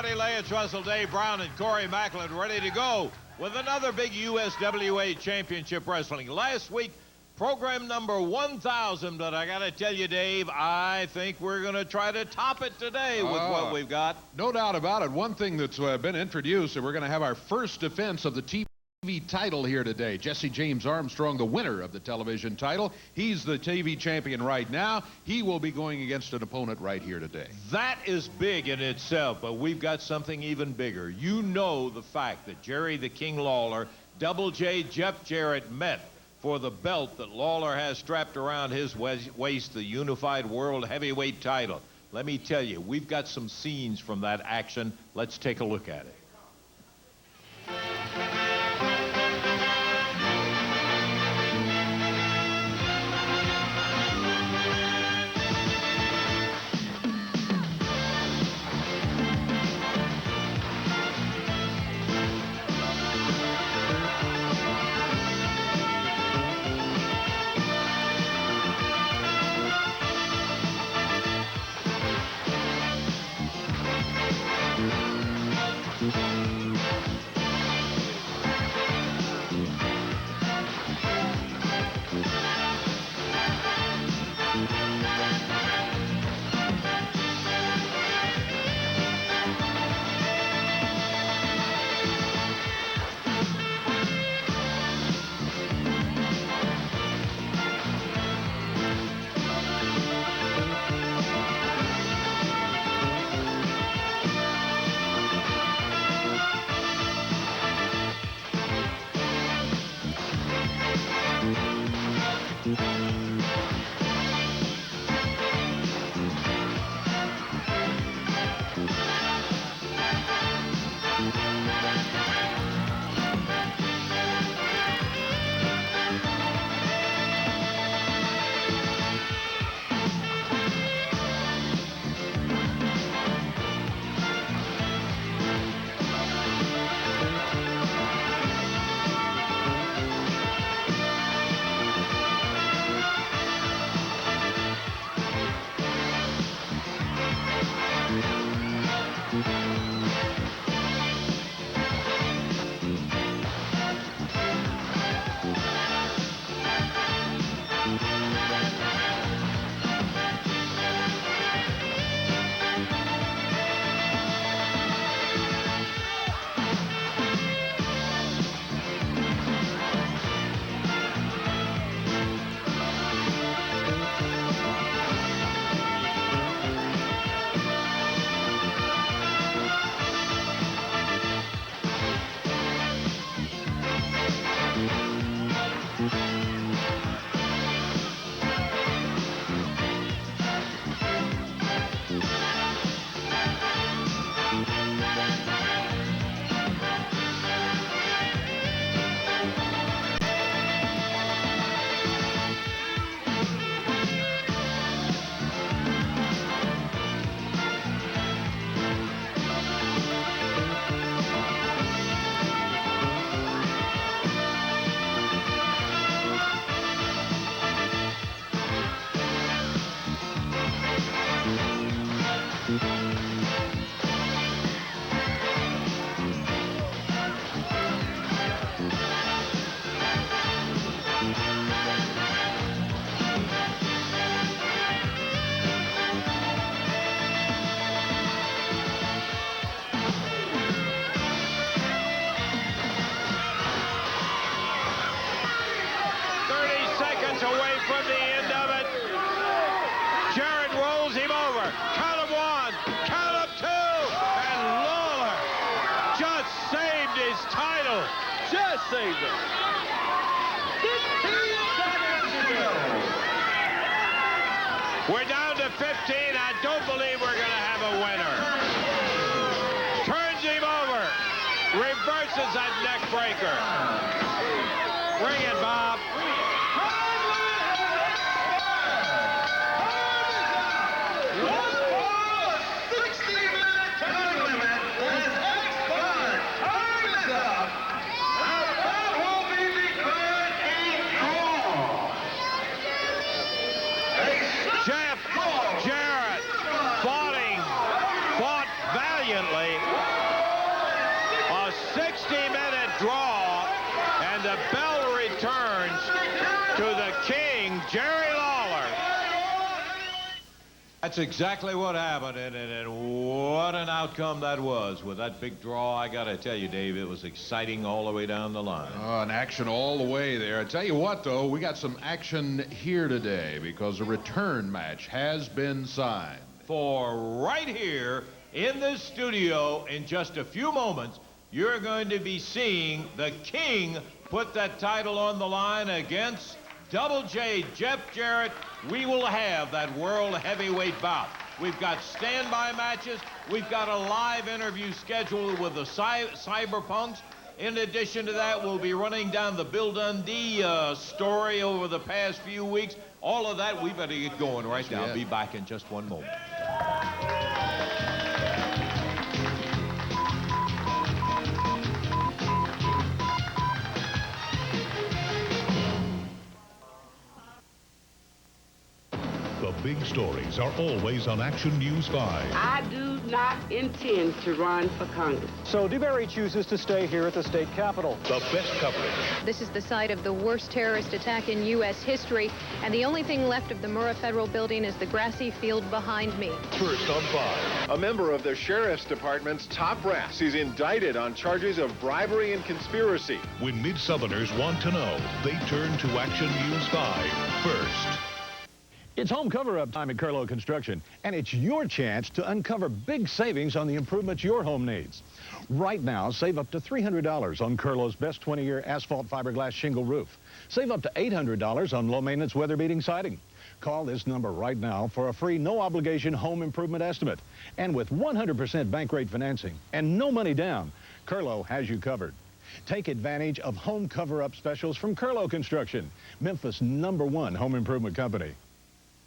Marty Lance, Russell, Dave Brown, and Corey Macklin ready to go with another big USWA Championship Wrestling. Last week, program number 1,000, but I got to tell you, Dave, I think we're going to try to top it today with what we've got. No doubt about it. One thing that's been introduced, and we're going to have our first defense of the TV title here today. Jesse James Armstrong, the winner of the television title. He's the TV champion right now. He will be going against an opponent right here today. That is big in itself, but we've got something even bigger. You know the fact that Jerry the King Lawler, Double J Jeff Jarrett met for the belt that Lawler has strapped around his waist, the Unified World Heavyweight title. Let me tell you, we've got some scenes from that action. Let's take a look at it. Away from the end of it. Jarrett rolls him over. Count of one, count of two, and Lawler just saved his title. Just saved it. 15 seconds to go. We're down to 15. I don't believe we're going to have a winner. Turns him over. Reverses that neck breaker. Bring it, Bob. Jarrett fought valiantly. That's exactly what happened, and what an outcome that was. With that big draw, I got to tell you, Dave, it was exciting all the way down the line. Oh, an action all the way there. I tell you what, though, we got some action here today because a return match has been signed. For right here in this studio, in just a few moments, you're going to be seeing the King put that title on the line against Double J, Jeff Jarrett. We will have that world heavyweight bout. We've got standby matches. We've got a live interview scheduled with the Cyberpunks. In addition to that, we'll be running down the Bill Dundee story over the past few weeks. All of that, we better get going right now. I'll be back in just one moment. The big stories are always on Action News 5. I do not intend to run for Congress. So DeBerry chooses to stay here at the state capitol. The best coverage. This is the site of the worst terrorist attack in U.S. history, and the only thing left of the Murrah Federal Building is the grassy field behind me. First on 5. A member of the Sheriff's Department's top brass is indicted on charges of bribery and conspiracy. When Mid-Southerners want to know, they turn to Action News 5 first. It's home cover-up time at Curlo Construction, and it's your chance to uncover big savings on the improvements your home needs. Right now, save up to $300 on Curlo's best 20-year asphalt fiberglass shingle roof. Save up to $800 on low-maintenance weather-beating siding. Call this number right now for a free, no-obligation home improvement estimate. And with 100% bank rate financing and no money down, Curlo has you covered. Take advantage of home cover-up specials from Curlo Construction, Memphis' #1 home improvement company.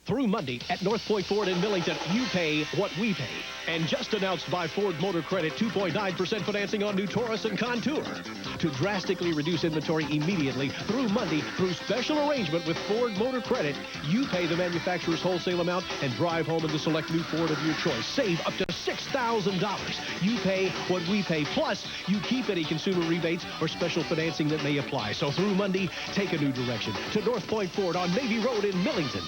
Through Monday at North Point Ford in Millington, you pay what we pay. And just announced by Ford Motor Credit, 2.9% financing on new Taurus and Contour. To drastically reduce inventory immediately through Monday, through special arrangement with Ford Motor Credit, you pay the manufacturer's wholesale amount and drive home in the select new Ford of your choice. Save up to $6,000. You pay what we pay, plus you keep any consumer rebates or special financing that may apply. So through Monday, take a new direction to North Point Ford on Navy Road in Millington.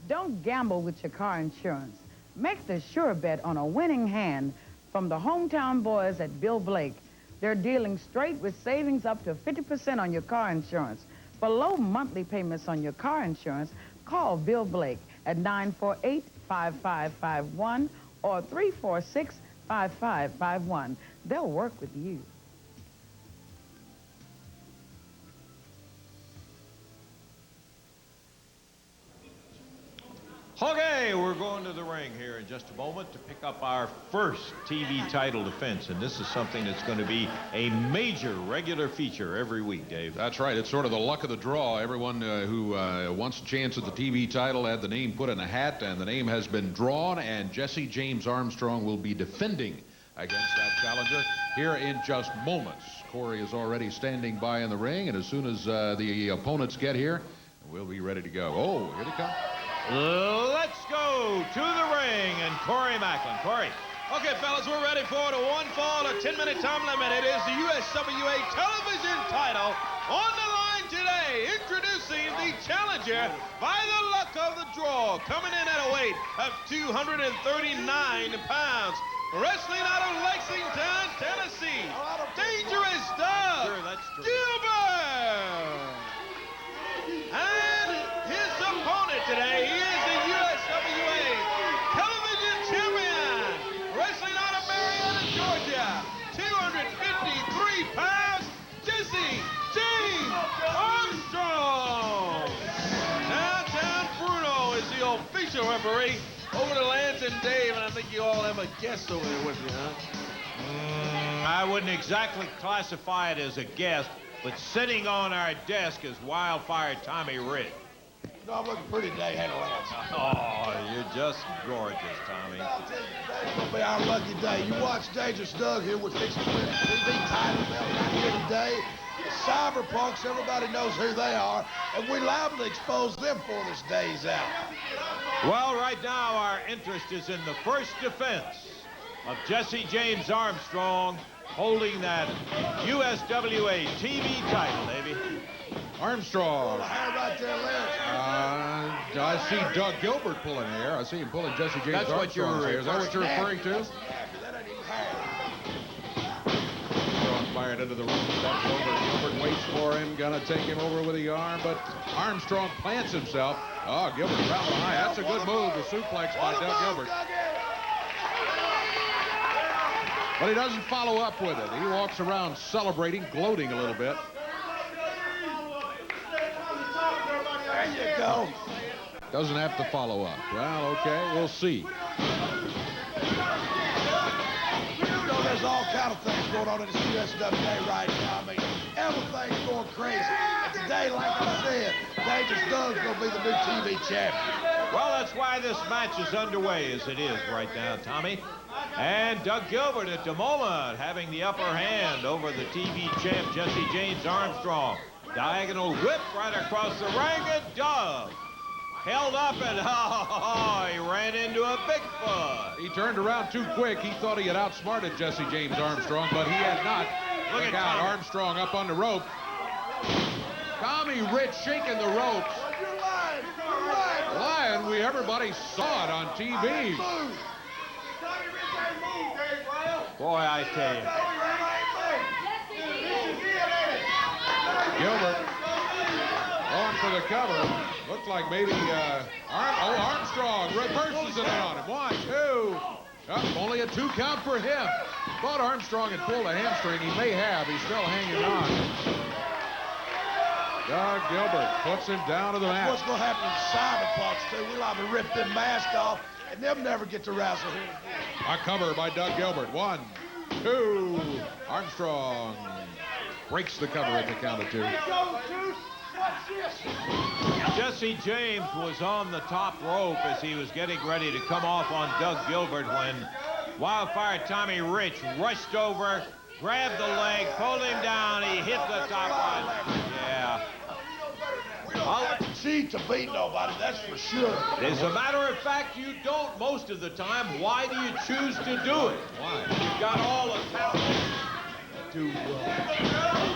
Don't gamble with your car insurance. Make the sure bet on a winning hand from the hometown boys at Bill Blake. They're dealing straight with savings up to 50% on your car insurance. For low monthly payments on your car insurance, call Bill Blake at 948-5551 or 346-5551. They'll work with you. Okay, we're going to the ring here in just a moment to pick up our first TV title defense, and this is something that's going to be a major regular feature every week, Dave. That's right. It's sort of the luck of the draw. Everyone who wants a chance at the TV title had the name put in a hat, and the name has been drawn, and Jesse James Armstrong will be defending against that challenger here in just moments. Corey is already standing by in the ring, and as soon as the opponents get here, we'll be ready to go. Oh, here they come. Let's go to the ring and Corey Macklin. Corey. Okay, fellas, we're ready for the one fall, a 10-minute time limit. It is the USWA television title on the line today. Introducing the challenger by the luck of the draw, coming in at a weight of 239 pounds. Wrestling out of Lexington, Tennessee. Dangerous stuff. Sure, that's true. Gilbert. And his opponent today, he is the USWA television champion. Wrestling out of Marietta, Georgia. 253 pounds, Jesse James Armstrong. Downtown Bruno is the official referee. Over to Lance and Dave, and I think you all have a guest over there with you, huh? I wouldn't exactly classify it as a guest, but sitting on our desk is Wildfire Tommy Ritt. No, I'm looking pretty today, hey, Lance. Oh, you're just gorgeous, Tommy. I'll tell you, today's going to be our lucky day. You watch Dangerous Doug here with fixing to win the TV title belt right here today. The Cyberpunks, everybody knows who they are, and we liable to expose them for this day's out. Well, right now our interest is in the first defense of Jesse James Armstrong holding that USWA TV title, baby. Armstrong. Hold the hand right there, Lance. I see Doug Gilbert pulling hair. I see him pulling Jesse James That's what you're Armstrong's hair. Is that what you're referring to? That ain't even hair. Armstrong fired into the room. Doug Gilbert. Gilbert waits for him. Gonna take him over with the arm, but Armstrong plants himself. Oh, Gilbert around behind. That's a good move. The suplex by Doug Gilbert. But he doesn't follow up with it. He walks around celebrating, gloating a little bit. There you go. Doesn't have to follow up. Well, okay, we'll see. You know, there's all kind of things going on in this USWA right now. I mean, everything's going crazy. And today, like I said, Dangerous Doug's going to be the new TV champion. Well, that's why this match is underway as it is right now, Tommy. And Doug Gilbert at the moment having the upper hand over the TV champ, Jesse James Armstrong. Diagonal whip right across the ring, and Doug held up, and he ran into a Bigfoot. He turned around too quick. He thought he had outsmarted Jesse James Armstrong, but he had not. Look at out. Tommy. Armstrong up on the rope. Tommy Rich shaking the ropes. You're lying. You're lying. Lion, everybody saw it on TV. Boy, I tell you. Gilbert going for the cover. Looks like maybe Armstrong reverses it on him. 1, 2. Only a 2 count for him. Thought Armstrong had pulled a hamstring. He may have. He's still hanging on. Doug Gilbert puts him down to the mat. What's going to happen in Cyberpunks, too? We'll have to rip them masks off, and they'll never get to wrestle here. A cover by Doug Gilbert. 1, 2. Armstrong breaks the cover at the count of 2. Jesse James was on the top rope as he was getting ready to come off on Doug Gilbert when Wildfire Tommy Rich rushed over, grabbed the leg, pulled him down. He hit the top one. Yeah. We don't have to cheat to beat nobody, that's for sure. As a matter of fact, you don't most of the time. Why do you choose to do it? Why? You've got all the talent to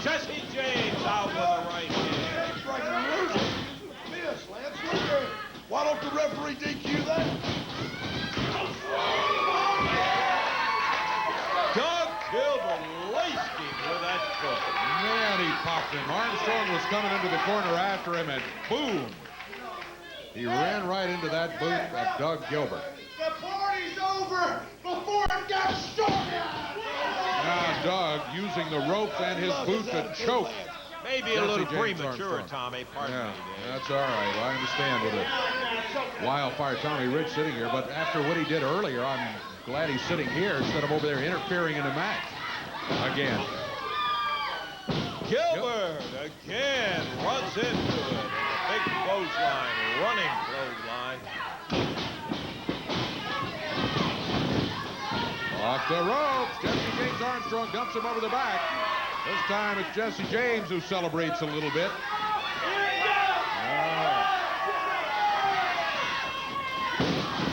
Jesse James out with a right hand. Why don't the referee DQ that? Doug Gilbert laced him with that foot. Man, he popped him. Armstrong was coming into the corner after him, and boom! He ran right into that boot of Doug Gilbert. The party's over before it got started! Now Doug using the ropes and his boot to choke. Maybe a little premature, Tommy. Pardon me. That's all right. Well, I understand with a Wildfire Tommy Rich sitting here, but after what he did earlier, I'm glad he's sitting here instead of over there interfering in the match. Again. Gilbert again runs into it. A big clothesline, running clothesline. Off the ropes. Jesse James Armstrong dumps him over the back. This time it's Jesse James who celebrates a little bit.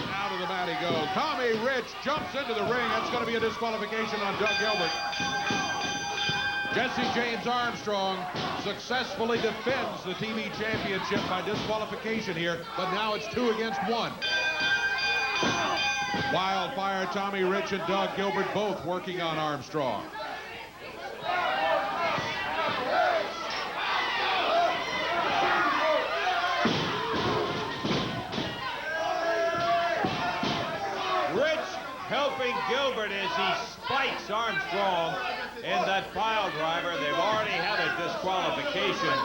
Out of the mat he goes. Tommy Rich jumps into the ring. That's going to be a disqualification on Doug Gilbert. Jesse James Armstrong successfully defends the TV championship by disqualification here, but now it's 2 against 1. Wildfire Tommy Rich and Doug Gilbert both working on Armstrong. Helping Gilbert as he spikes Armstrong in that pile driver. They've already had a disqualification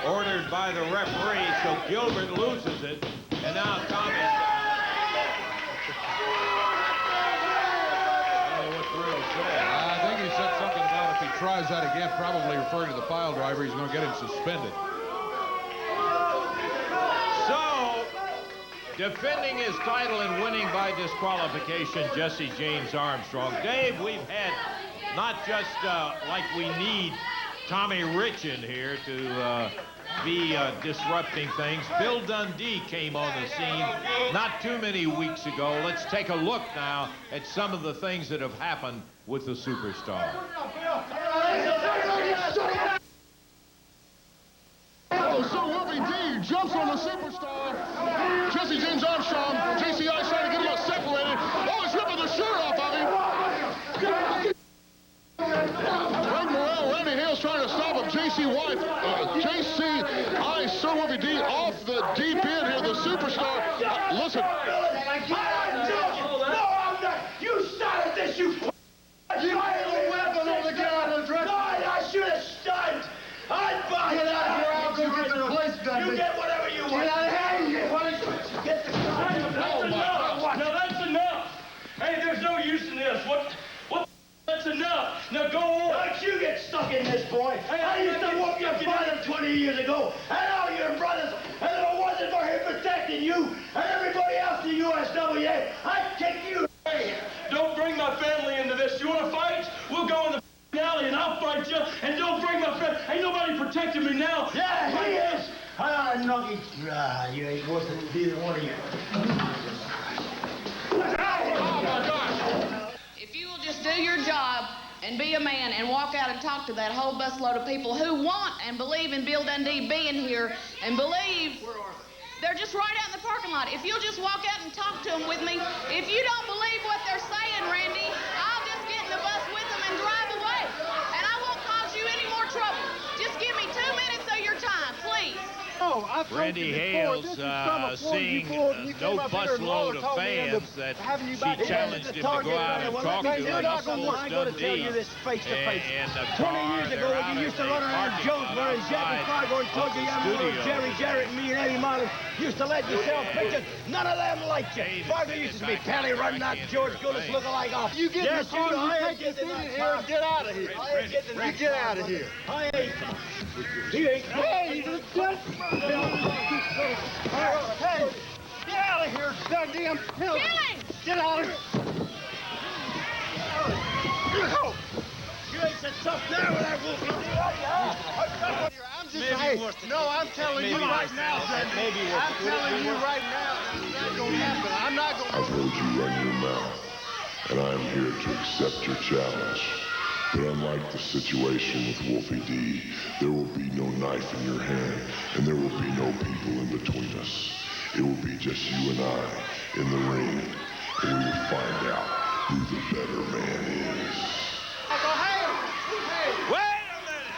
ordered by the referee, so Gilbert loses it. And now Tommy. Oh, what's real sad? I think he said something about if he tries that again, probably referring to the pile driver, he's going to get him suspended. Defending his title and winning by disqualification, Jesse James Armstrong. Dave, we've had not just like we need Tommy Rich in here to be disrupting things. Bill Dundee came on the scene not too many weeks ago. Let's take a look now at some of the things that have happened with the superstar. So Willie D jumps on the superstar. Jesse James Armstrong, JCI trying to get him separated. Oh, he's ripping the shirt off of him. Greg Morrell, Randy Hale's trying to stop him. JC White, JCI, Sir Wolfie D off the deep end here, the superstar. Listen. No, I'm not. You started this, you had a weapon on the ground and dressed. No, I should have stunned. I'd buy it out here. I'll go get the replacement gun. You get whatever you want. Get out of here. Get the gun. That's enough. Now that's enough. Hey, there's no use in this. What? That's enough. Now go on. Don't you get stuck in this, boy. Hey, I used to whoop your father 20 years ago, and all your brothers, and if it wasn't for him protecting you and everybody else in the USWA, I'd kick you. Hey, don't bring my family into this. You want to fight? We'll go in the alley and I'll fight you. And don't bring my family. Ain't nobody protecting me now. Yeah, he is. Nugget. You ain't worth it, either one of you. Oh, my gosh. If you will just do your job and be a man and walk out and talk to that whole busload of people who want and believe in Bill Dundee being here and believe they're just right out in the parking lot. If you'll just walk out and talk to them with me, if you don't believe what they're saying, Randy, I'll just get in the bus with them and drive away. And I won't cause you any more trouble. Just give me 2 minutes of your time, please. Oh, I've Randy Hale's seeing no busload of fans that she challenged him to go out and talk to, and he supposed Dundee this face to face. And the 20 years ago, you used to run around Jonesboro and Jack and Fargo and told you Jarrett and me and Eddie Marlin used to let you sell pictures. None of them liked you. Fargo used to be Pally running out George Gilbert looking-like off. You get in the car, you take your seat in here and get out of here. You get out of here. I ain't. He ain't. Hey, Hey, get out of here, Dundee. I'm killing. Get out of here. You ain't so tough now with that wolf. I'm just I'm telling you right now, Dundee. I'm telling you right now, that's not going to happen. I'm not going to. I've heard you run your mouth, and I am here to accept your challenge. But unlike the situation with Wolfie D, there will be no knife in your hand, and there will be no people in between us. It will be just you and I in the ring, and we will find out who the better man is. Wait a minute!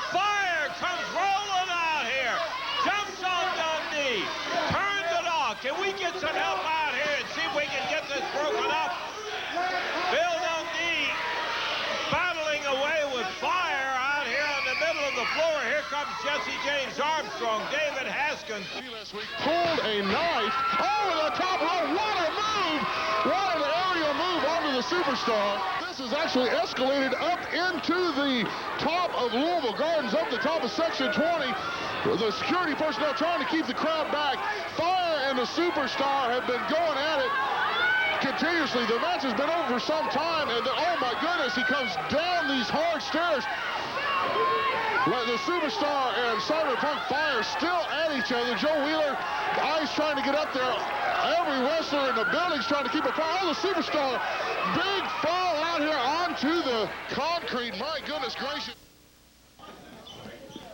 Fire comes rolling out here, jumps on Dundee, turns it off. Can we get some help out here and see if we can get this broken up? Bill Dundee battling away with fire out here in the middle of the floor. Here comes Jesse James Armstrong, David Haskins. Pulled a knife over the top rope. What a move! What an aerial move onto the superstar. This has actually escalated up into the top of Louisville Gardens, up the top of Section 20. The security personnel trying to keep the crowd back. Fire and the superstar have been going at it continuously. The match has been over for some time, and oh my goodness, he comes down these hard stairs. The superstar and Cyberpunk Fire still at each other. Joe Wheeler, Ice trying to get up there. Every wrestler in the building's trying to keep it fire. Oh, the superstar, big fall out here onto the concrete. My goodness gracious.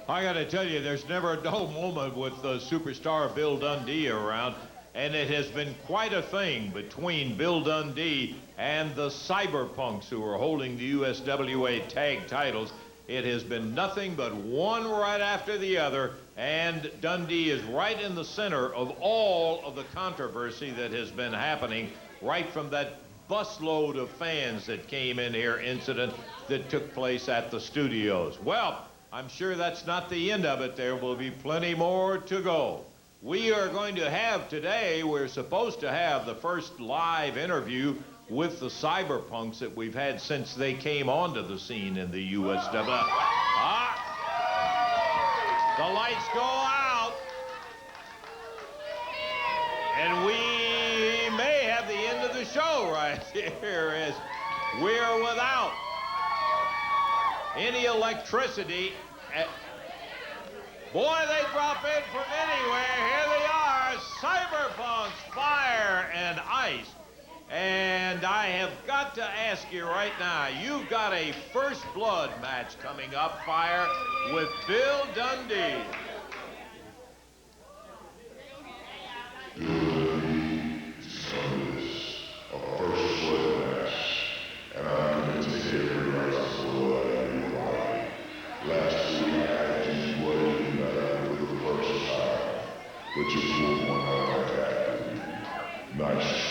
I got to tell you, there's never a dull moment with superstar Bill Dundee around. And it has been quite a thing between Bill Dundee and the Cyberpunks, who are holding the USWA tag titles. It has been nothing but one right after the other, and Dundee is right in the center of all of the controversy that has been happening, right from that busload of fans that came in here incident that took place at the studios. Well, I'm sure that's not the end of it. There will be plenty more to go. We are going to have today, we're supposed to have the first live interview with the Cyberpunks that we've had since they came onto the scene in the USWA. The lights go out. And we may have the end of the show right here as we're without any electricity. Boy, they drop in from anywhere. Here they are, Cyberpunks, Fire, and Ice. And I have got to ask you right now, you've got a first blood match coming up, Fire, with Bill Dundee.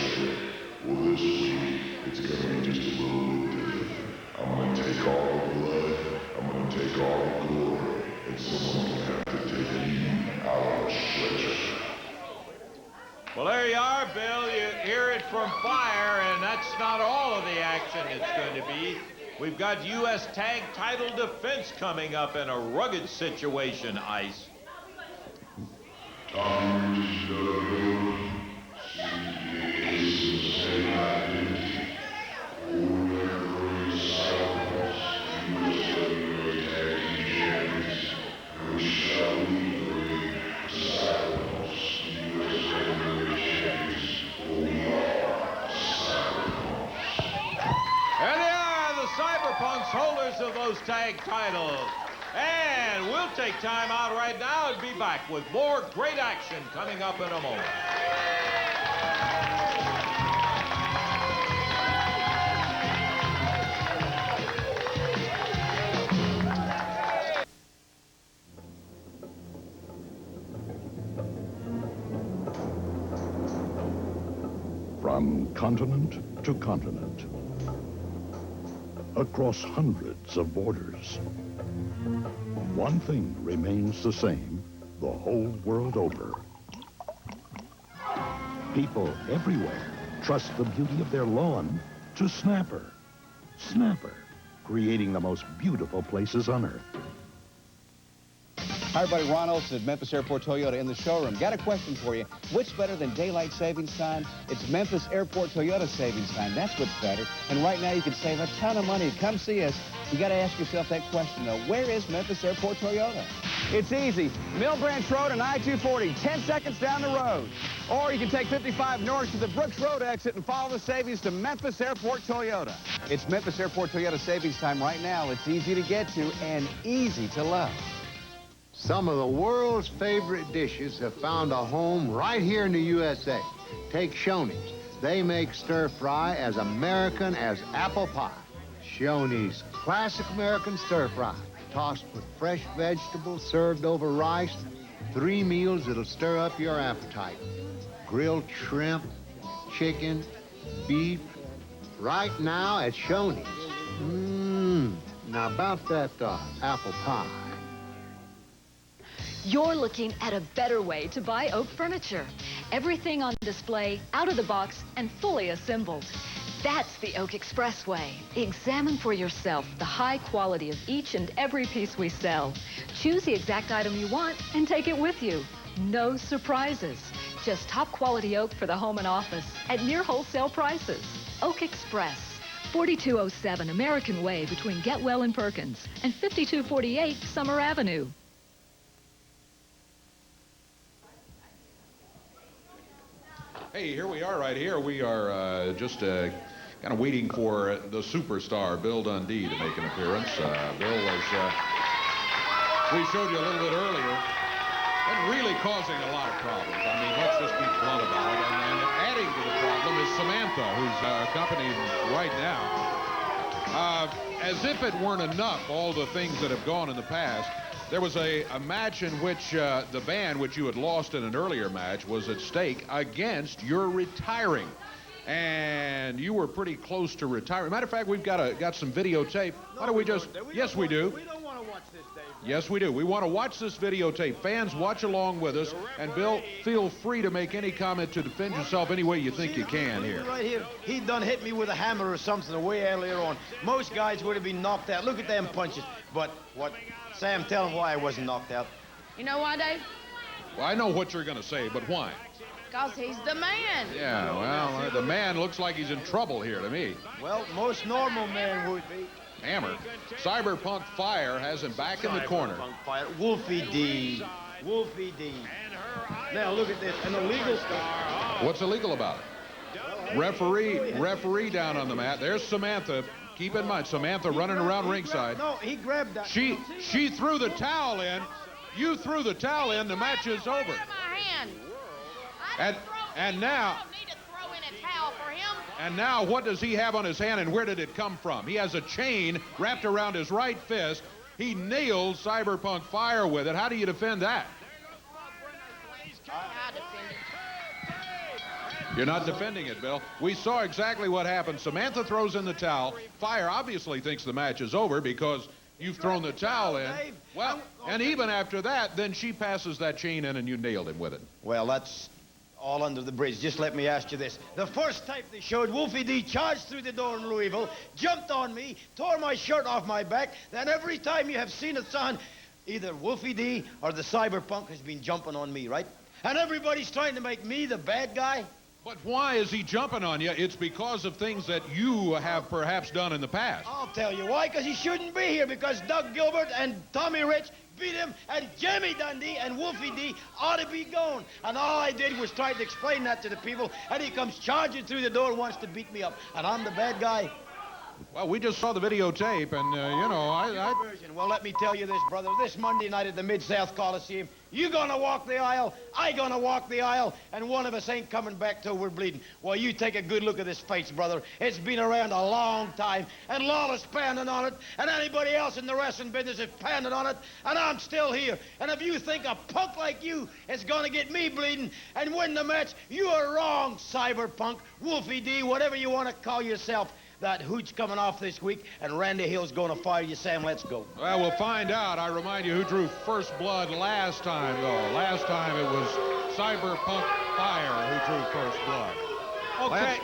way. Well, this week, it's gonna be just a little bit different. I'm gonna take all the blood, I'm gonna take all the glory, and someone's gonna have to take me out on a stretcher. Well, there you are, Bill. You hear it from Fire, and that's not all of the action it's going to be. We've got U.S. Tag Title Defense coming up in a rugged situation, Ice. Cyberpunks, holders of those tag titles. And we'll take time out right now and be back with more great action coming up in a moment. From continent to continent, across hundreds of borders, one thing remains the same the whole world over. People everywhere trust the beauty of their lawn to Snapper. Snapper, creating the most beautiful places on earth. Hi, everybody. Ron Olson at Memphis Airport Toyota in the showroom. Got a question for you. What's better than daylight savings time? It's Memphis Airport Toyota savings time. That's what's better. And right now, you can save a ton of money. Come see us. You got to ask yourself that question, though. Where is Memphis Airport Toyota? It's easy. Mill Branch Road and I-240, 10 seconds down the road. Or you can take 55 north to the Brooks Road exit and follow the savings to Memphis Airport Toyota. It's Memphis Airport Toyota savings time right now. It's easy to get to and easy to love. Some of the world's favorite dishes have found a home right here in the USA. Take Shoney's. They make stir fry as American as apple pie. Shoney's classic American stir fry, tossed with fresh vegetables, served over rice. 3 meals that'll stir up your appetite. Grilled shrimp, chicken, beef, right now at Shoney's. Now about that apple pie. You're looking at a better way to buy oak furniture. Everything on display, out of the box, and fully assembled. That's the Oak Express way. Examine for yourself the high quality of each and every piece we sell. Choose the exact item you want and take it with you. No surprises. Just top quality oak for the home and office at near wholesale prices. Oak Express, 4207 American Way between Getwell and Perkins, and 5248 Summer Avenue. Hey, here we are right here. We are just kind of waiting for the superstar, Bill Dundee, to make an appearance. Bill was, we showed you a little bit earlier, and really causing a lot of problems. I mean, let's just be blunt about it. And adding to the problem is Samantha, who's accompanied right now. As if it weren't enough, all the things that have gone in the past, there was a match in which the band, which you had lost in an earlier match, was at stake against your retiring. And you were pretty close to retiring. Matter of fact, we've got some videotape. Why don't we just... Yes, we do. We don't want to watch this, Dave. Yes, we do. We want to watch this videotape. Fans, watch along with us. And, Bill, feel free to make any comment to defend yourself any way you think you can here. Right here, he done hit me with a hammer or something way earlier on. Most guys would have been knocked out. Look at them punches. But what... Sam, tell him why I wasn't knocked out. You know why, Dave? Well, I know what you're going to say, but why? Because he's the man. Yeah, well, the man looks like he's in trouble here to me. Well, most normal men would be. Hammer. Cyberpunk Fire has him back in the corner. Fire. Wolfie D. Wolfie D. Now, look at this. An illegal stuff. What's illegal about it? Referee down on the mat. There's Samantha. Keep in mind, Samantha running around ringside. No, he grabbed that. She threw the towel in. You threw the towel in. The match is over. And now. And now, what does he have on his hand, and where did it come from? He has a chain wrapped around his right fist. He nailed Cyberpunk Fire with it. How do you defend that? You're not defending it, Bill. We saw exactly what happened. Samantha throws in the towel. Fire obviously thinks the match is over because you've thrown the towel in. Well, and even after that, then she passes that chain in and you nailed him with it. Well, that's all under the bridge. Just let me ask you this. The first tape they showed, Wolfie D charged through the door in Louisville, jumped on me, tore my shirt off my back. Then every time you have seen it, son, either Wolfie D or the Cyberpunk has been jumping on me, right? And everybody's trying to make me the bad guy. But why is he jumping on you? It's because of things that you have perhaps done in the past. I'll tell you why, because he shouldn't be here, because Doug Gilbert and Tommy Rich beat him, and Jimmy Dundee and Wolfie D ought to be gone. And all I did was try to explain that to the people, and he comes charging through the door and wants to beat me up. And I'm the bad guy. Well, we just saw the videotape, and, you know, Well, let me tell you this, brother. This Monday night at the Mid-South Coliseum, you gonna walk the aisle, I gonna walk the aisle, and one of us ain't coming back till we're bleeding. Well, you take a good look at this face, brother. It's been around a long time, and Lawler's pounding on it, and anybody else in the wrestling business is pounding on it, and I'm still here. And if you think a punk like you is gonna get me bleeding and win the match, you are wrong, Cyberpunk, Wolfie D, whatever you want to call yourself. That hooch coming off this week, and Randy Hill's going to fire you, Sam. Let's go. Well, we'll find out. I remind you who drew first blood last time, though. Last time it was Cyberpunk Fire who drew first blood. Okay.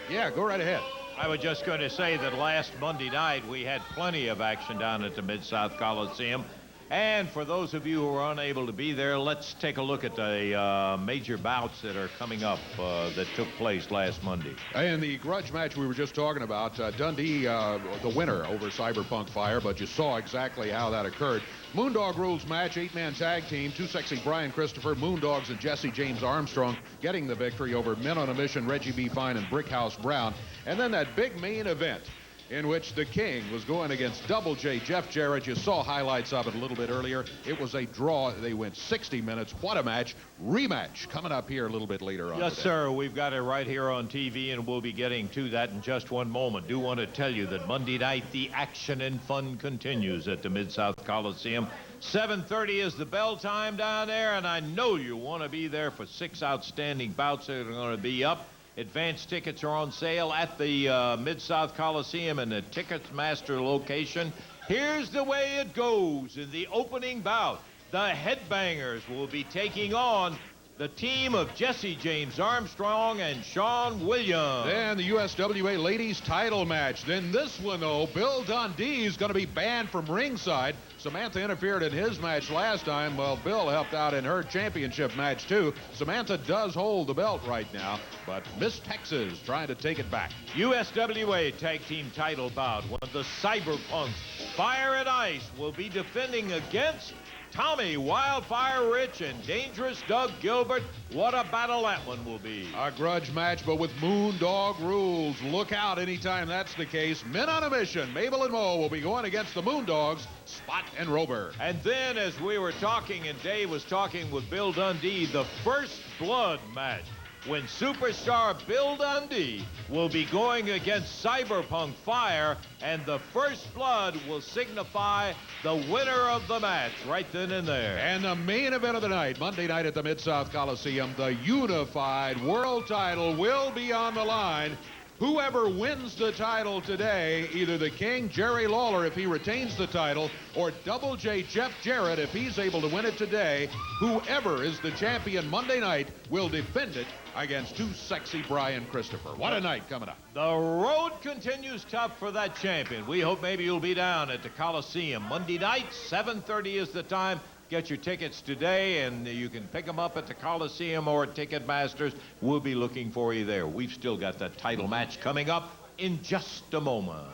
Yeah, go right ahead. I was just going to say that last Monday night we had plenty of action down at the Mid-South Coliseum. And for those of you who are unable to be there, let's take a look at the major bouts that are coming up that took place last Monday. And the grudge match we were just talking about, Dundee, the winner over Cyberpunk Fire, but you saw exactly how that occurred. Moondog Rules match, 8-man tag team, Too Sexy Brian Christopher, Moondogs, and Jesse James Armstrong getting the victory over Men on a Mission, Reggie B. Fine, and Brickhouse Brown. And then that big main event in which the King was going against Double J, Jeff Jarrett. You saw highlights of it a little bit earlier. It was a draw. They went 60 minutes. What a match. Rematch coming up here a little bit later on. Yes, today. sir. We've got it right here on TV, and we'll be getting to that in just one moment. Do want to tell you that Monday night, the action and fun continues at the Mid-South Coliseum. 7:30 is the bell time down there, and I know you want to be there for 6 outstanding bouts that are going to be up. Advance tickets are on sale at the Mid-South Coliseum in the Ticketmaster location. Here's the way it goes in the opening bout. The Headbangers will be taking on the team of Jesse James Armstrong and Sean Williams. Then the USWA ladies title match. Then this one, though, Bill Dundee is going to be banned from ringside. Samantha interfered in his match last time. Well, Bill helped out in her championship match, too. Samantha does hold the belt right now, but Miss Texas trying to take it back. USWA tag team title bout. One of the Cyberpunks, Fire and Ice, will be defending against Tommy Wildfire Rich and Dangerous Doug Gilbert. What a battle that one will be. A grudge match, but with Moondog Rules. Look out anytime that's the case. Men on a Mission, Mabel and Mo will be going against the Moondogs, Spot and Rover. And then, as we were talking and Dave was talking with Bill Dundee, the First Blood match, when superstar Bill Dundee will be going against Cyberpunk Fire, and the First Blood will signify the winner of the match right then and there. And the main event of the night, Monday night at the Mid-South Coliseum, the unified world title will be on the line. Whoever wins the title today, either the King, Jerry Lawler, if he retains the title, or Double J, Jeff Jarrett, if he's able to win it today, whoever is the champion Monday night will defend it against Too Sexy Brian Christopher. What a night coming up. The road continues tough for that champion. We hope maybe you'll be down at the Coliseum Monday night. 7:30 is the time. Get your tickets today, and you can pick them up at the Coliseum or at Ticketmasters. We'll be looking for you there. We've still got that title match coming up in just a moment.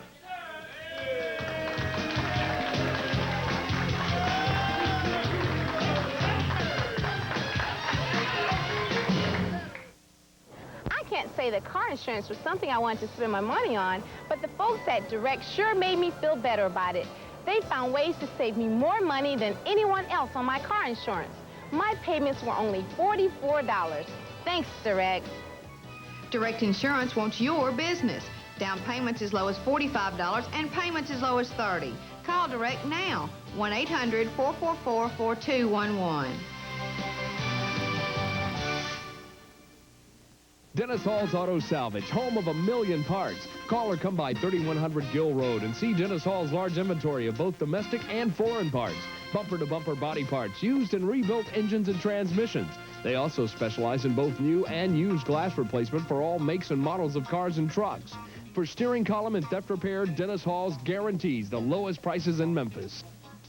I can't say that car insurance was something I wanted to spend my money on, but the folks at Direct sure made me feel better about it. They found ways to save me more money than anyone else on my car insurance. My payments were only $44. Thanks, Direct. Direct Insurance wants your business. Down payments as low as $45 and payments as low as $30. Call Direct now, 1-800-444-4211. Dennis Hall's Auto Salvage, home of 1,000,000 parts. Call or come by 3100 Gill Road and see Dennis Hall's large inventory of both domestic and foreign parts. Bumper-to-bumper body parts, used and rebuilt engines and transmissions. They also specialize in both new and used glass replacement for all makes and models of cars and trucks. For steering column and theft repair, Dennis Hall's guarantees the lowest prices in Memphis.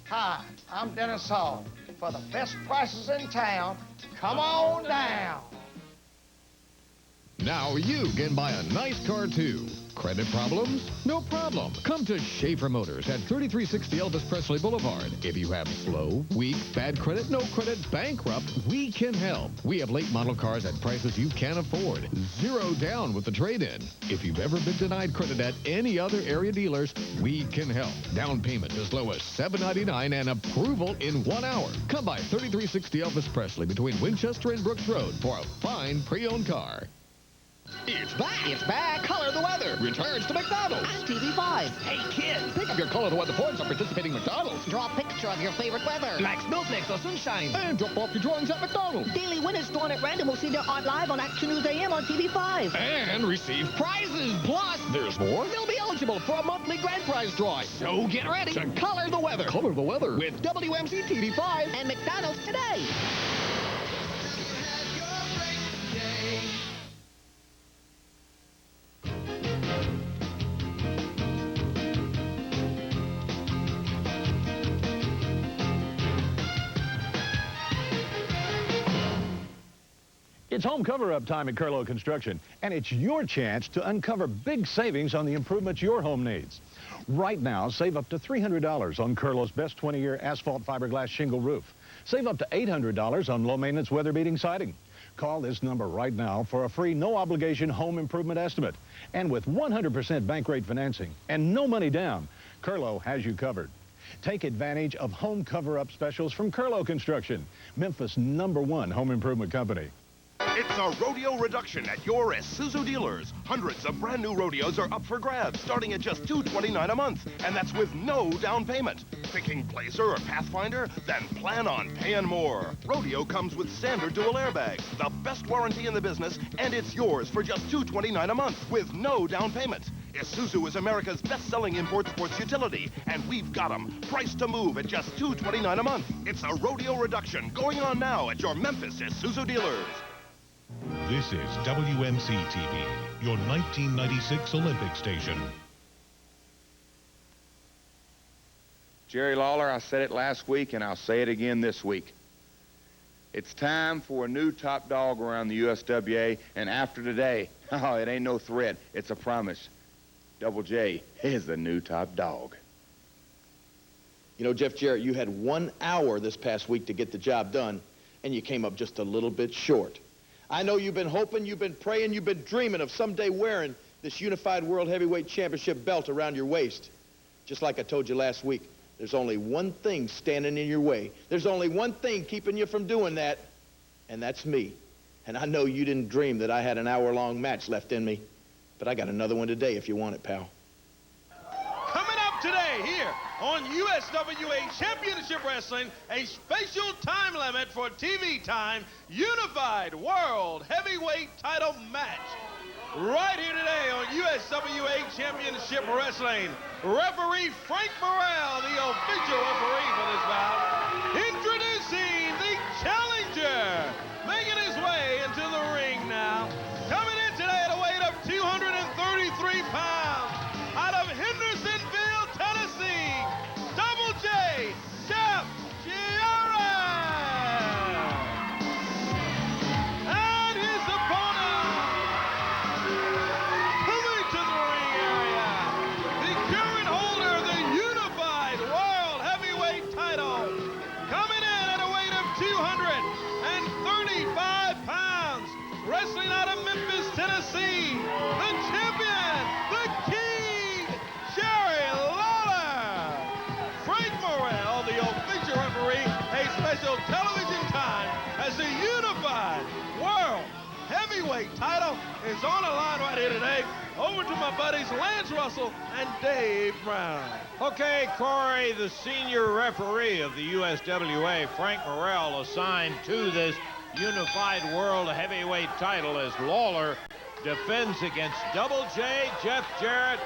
Hi, I'm Dennis Hall. For the best prices in town, come on down. Now you can buy a nice car, too. Credit problems? No problem. Come to Schaefer Motors at 3360 Elvis Presley Boulevard. If you have slow, weak, bad credit, no credit, bankrupt, we can help. We have late model cars at prices you can't afford. 0 down with the trade-in. If you've ever been denied credit at any other area dealers, we can help. Down payment as low as $7.99 and approval in 1 hour. Come by 3360 Elvis Presley between Winchester and Brooks Road for a fine pre-owned car. It's back! It's back! Color the Weather returns to McDonald's. On TV5. Hey, kids, pick up your Color the Weather points at participating McDonald's. Draw a picture of your favorite weather. Like snowflakes or sunshine. And drop off your drawings at McDonald's. Daily winners drawn at random will see their art live on Action News AM on TV5. And receive prizes. Plus, there's more. They'll be eligible for a monthly grand prize drawing. So get ready to Color the Weather. Color the Weather with WMC TV5 and McDonald's today. It's home cover-up time at Curlo Construction, and it's your chance to uncover big savings on the improvements your home needs. Right now, save up to $300 on Curlo's best 20-year asphalt fiberglass shingle roof. Save up to $800 on low-maintenance weather-beating siding. Call this number right now for a free, no-obligation home improvement estimate. And with 100% bank rate financing and no money down, Curlo has you covered. Take advantage of home cover-up specials from Curlo Construction, Memphis' #1 home improvement company. It's a rodeo reduction at your Isuzu dealers. Hundreds of brand new rodeos are up for grabs, starting at just $229 a month, and that's with no down payment. Thinking Blazer or Pathfinder? Then plan on paying more. Rodeo comes with standard dual airbags, the best warranty in the business, and it's yours for just $229 a month with no down payment. Isuzu is America's best-selling import sports utility, and we've got them, priced to move at just $229 a month. It's a rodeo reduction going on now at your Memphis Isuzu dealers. This is WMC-TV, your 1996 Olympic station. Jerry Lawler, I said it last week, and I'll say it again this week. It's time for a new top dog around the USWA, and after today, oh, it ain't no threat, it's a promise. Double J is the new top dog. You know, Jeff Jarrett, you had 1 hour this past week to get the job done, and you came up just a little bit short. I know you've been hoping, you've been praying, you've been dreaming of someday wearing this unified World Heavyweight Championship belt around your waist. Just like I told you last week, there's only one thing standing in your way. There's only one thing keeping you from doing that, and that's me. And I know you didn't dream that I had an hour-long match left in me, but I got another one today if you want it, pal. Coming up today here on USWA Championship Wrestling, a special time limit for TV time, Unified World Heavyweight Title match. Right here today on USWA Championship Wrestling, referee Frank Morrell, the official referee for this bout, introducing the challenger, making his way into the ring now, coming in today at a weight of 233 pounds, out of Hendersonville, Tennessee, Double J, Jeff Jarrett. And his opponent, coming to the ring area, the current holder of the Unified World Heavyweight title, coming in at a weight of 235 pounds, wrestling out of Memphis, Tennessee, the champion, the king, Lawler. Frank Morrell, the official referee, a special television time as the Unified World Heavyweight title is on the line right here today. Over to my buddies Lance Russell and Dave Brown. Okay, Corey, the senior referee of the USWA, Frank Morrell, assigned to this unified world heavyweight title as Lawler defends against Double J, Jeff Jarrett.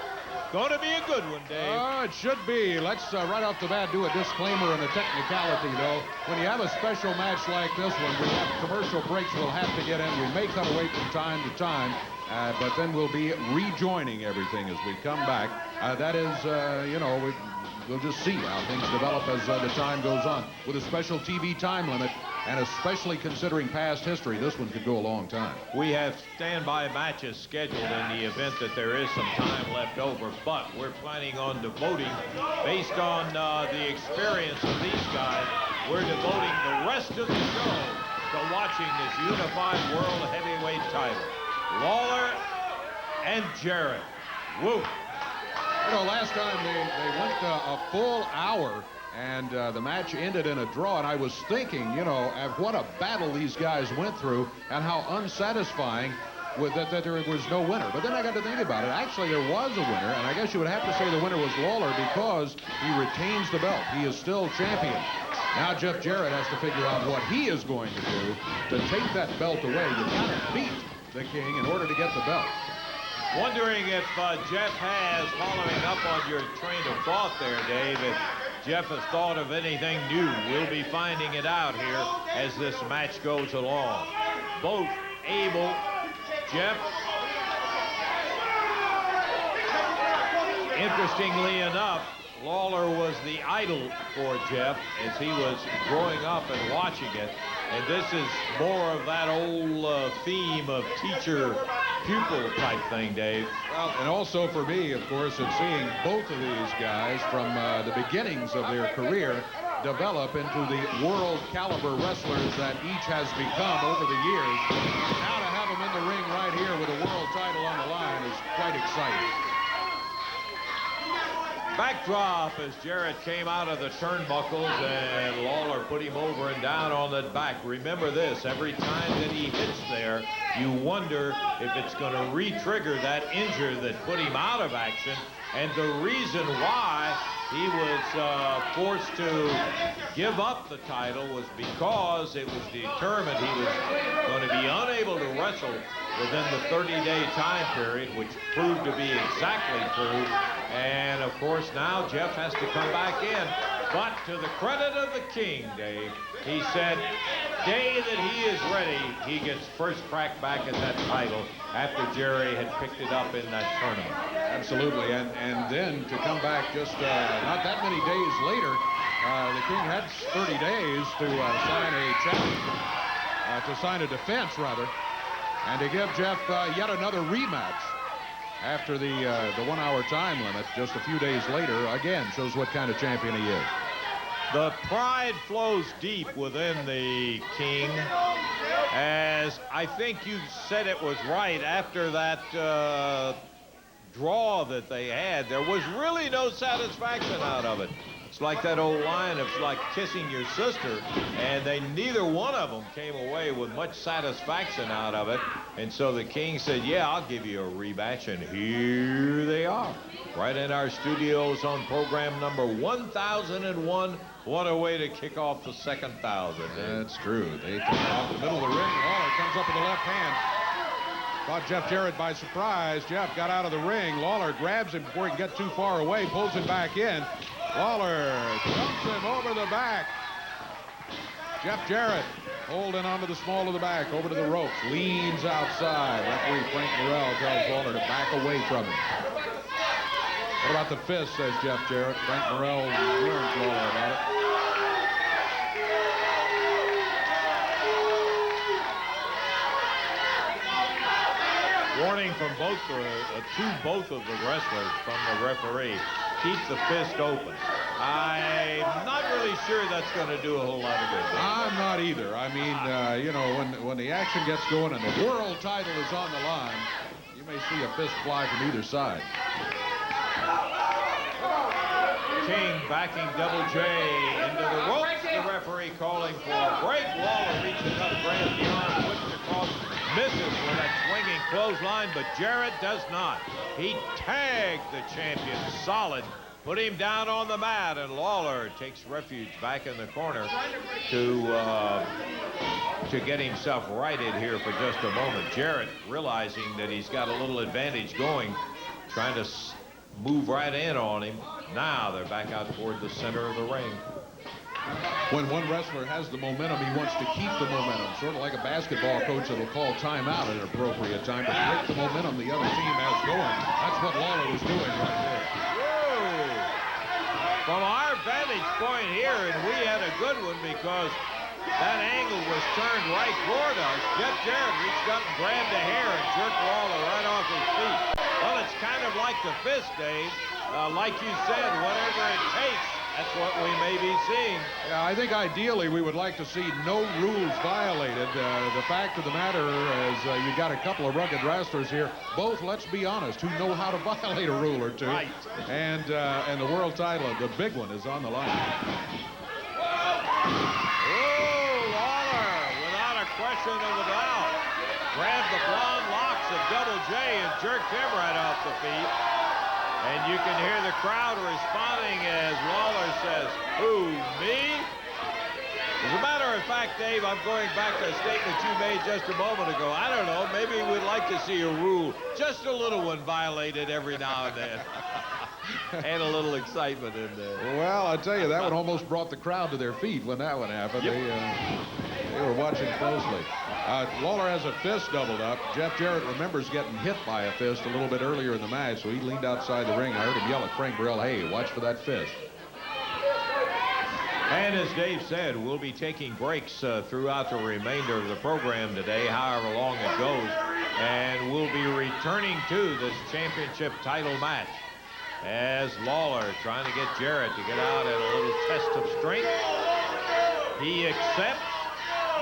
Going to be a good one, Dave. Oh, it should be. Let's right off the bat do a disclaimer and a technicality, though. When you have a special match like this one, we have commercial breaks we'll have to get in. We may cut away from time to time, but then we'll be rejoining everything as we come back. That is, you know, we'll just see how things develop as the time goes on. With a special TV time limit, and especially considering past history, this one could go a long time. We have standby matches scheduled in the event that there is some time left over, but we're planning on devoting, based on the experience of these guys, we're devoting the rest of the show to watching this unified world heavyweight title. Lawler and Jarrett. Woo! You know, last time they went a full hour, and the match ended in a draw, and I was thinking, you know, of what a battle these guys went through and how unsatisfying that there was no winner. But then I got to think about it. Actually, there was a winner, and I guess you would have to say the winner was Lawler because he retains the belt. He is still champion. Now Jeff Jarrett has to figure out what he is going to do to take that belt away. You've got to beat the King in order to get the belt. Wondering if Jeff has, following up on your train of thought there, Dave, if Jeff has thought of anything new. We'll be finding it out here as this match goes along. Both able, Jeff. Interestingly enough, Lawler was the idol for Jeff as he was growing up and watching it. And this is more of that old theme of teacher-pupil type thing, Dave. Well, and also for me, of course, it's seeing both of these guys from the beginnings of their career develop into the world caliber wrestlers that each has become over the years. Now to have them in the ring right here with a world title on the line is quite exciting. Backdrop as Jarrett came out of the turnbuckles and Lawler put him over and down on the back. Remember this, every time that he hits there, you wonder if it's going to re-trigger that injury that put him out of action. And the reason why he was forced to give up the title was because it was determined he was going to be unable to wrestle within the 30-day time period, which proved to be exactly true. And, of course, now Jeff has to come back in. But to the credit of the King, Dave, he said, day that he is ready, he gets first crack back at that title after Jerry had picked it up in that tournament. Absolutely, and then to come back just not that many days later, the King had 30 days to sign a challenge, to sign a defense, rather, and to give Jeff yet another rematch after the 1 hour time limit just a few days later. Again, shows what kind of champion he is. The pride flows deep within the King, as I think you said it was right after that draw that they had. There was really no satisfaction out of it. It's like that old line, it's like kissing your sister, and neither one of them came away with much satisfaction out of it. And so the King said, yeah, I'll give you a rematch, and here they are, right in our studios on program number 1001. What a way to kick off the second 1,000. That's true. They took it off the middle of the ring. Lawler comes up with the left hand. Caught Jeff Jarrett by surprise. Jeff got out of the ring. Lawler grabs him before he can get too far away, pulls him back in. Lawler dumps him over the back. Jeff Jarrett holding onto the small of the back, over to the ropes, leans outside. Referee Frank Morrell tells Lawler to back away from him. What about the fist, says Jeff Jarrett. Frank Morrell warns Lawler about it. Warning from both of the wrestlers from the referee. Keep the fist open. I'm not really sure that's going to do a whole lot of good. I'm not either. I mean, you know, when the action gets going and the world title is on the line, you may see a fist fly from either side. King backing Double J into the ropes. The referee calling for a break. Lawler reaches up, grabs the arm, whips across, misses with that swinging clothesline, but Jarrett does not. He tagged the champion solid, put him down on the mat, and Lawler takes refuge back in the corner to to get himself righted here for just a moment. Jarrett, realizing that he's got a little advantage going, trying to move right in on him. Now they're back out toward the center of the ring. When one wrestler has the momentum, he wants to keep the momentum. Sort of like a basketball coach that'll call timeout at an appropriate time to break the momentum the other team has going. That's what Lawler was doing right there. Whoa. From our vantage point here, and we had a good one because that angle was turned right toward us. Jeff Jarrett reached up and grabbed a hair and jerked Lawler right off his feet. Well, it's kind of like the fist, Dave. Like you said, whatever it takes, that's what we may be seeing. Yeah, I think ideally we would like to see no rules violated. The fact of the matter is you got a couple of rugged wrestlers here, both, let's be honest, who know how to violate a rule or two. Right. And the world title, the big one, is on the line. Oh, Lawler, without a question of a doubt, grabbed the blonde locks of Double J and jerked him right off the feet. And you can hear the crowd responding as Lawler says, "Who, me?" As a matter of fact, Dave, I'm going back to a statement you made just a moment ago. I don't know, maybe we'd like to see a rule, just a little one, violated every now and then. And a little excitement in there. Well, I tell you, that one almost brought the crowd to their feet when that one happened. Yep. They were watching closely. Lawler has a fist doubled up. Jeff Jarrett remembers getting hit by a fist a little bit earlier in the match, so he leaned outside the ring. I heard him yell at Frank Burrell, "Hey, watch for that fist." And as Dave said, we'll be taking breaks throughout the remainder of the program today, however long it goes. And we'll be returning to this championship title match as Lawler trying to get Jarrett to get out at a little test of strength. He accepts,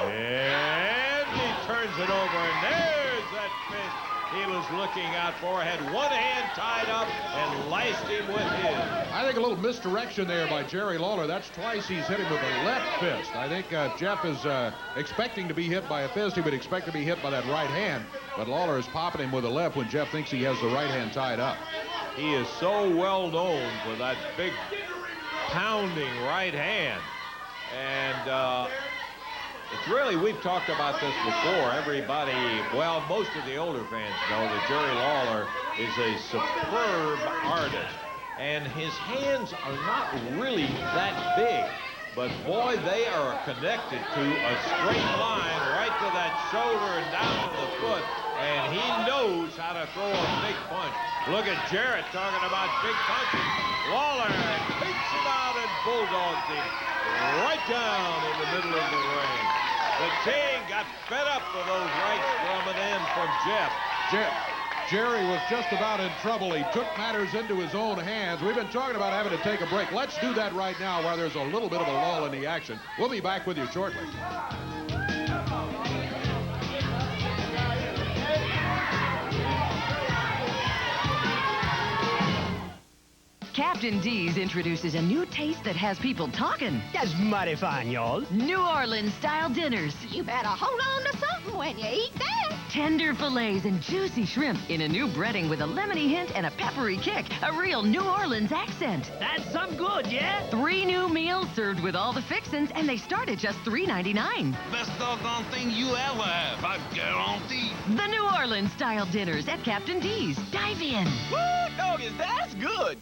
and he turns it over, and there's that fist he was looking out for. Had one hand tied up and lashed him with his. I think a little misdirection there by Jerry Lawler. That's twice he's hit him with a left fist. I think Jeff is expecting to be hit by a fist. He would expect to be hit by that right hand, but Lawler is popping him with a left when Jeff thinks he has the right hand tied up. He is so well known for that big pounding right hand. And it's really, we've talked about this before. Everybody, well, most of the older fans know that Jerry Lawler is a superb artist. And his hands are not really that big. But boy, they are connected to a straight line right to that shoulder and down to the foot. And he knows how to throw a big punch. Look at Jarrett talking about big punches. Lawler takes him out and bulldogs him right down in the middle of the ring. The King got fed up with those rights coming in from Jeff. Jerry was just about in trouble. He took matters into his own hands. We've been talking about having to take a break. Let's do that right now while there's a little bit of a lull in the action. We'll be back with you shortly. Captain D's introduces a new taste that has people talking. That's mighty fine, y'all. New Orleans-style dinners. You better hold on to something when you eat that. Tender fillets and juicy shrimp in a new breading with a lemony hint and a peppery kick. A real New Orleans accent. That's some good, yeah? 3 new meals served with all the fixins, and they start at just $3.99. Best doggone thing you ever have, I guarantee. The New Orleans-style dinners at Captain D's. Dive in. Woo, doggies, that's good.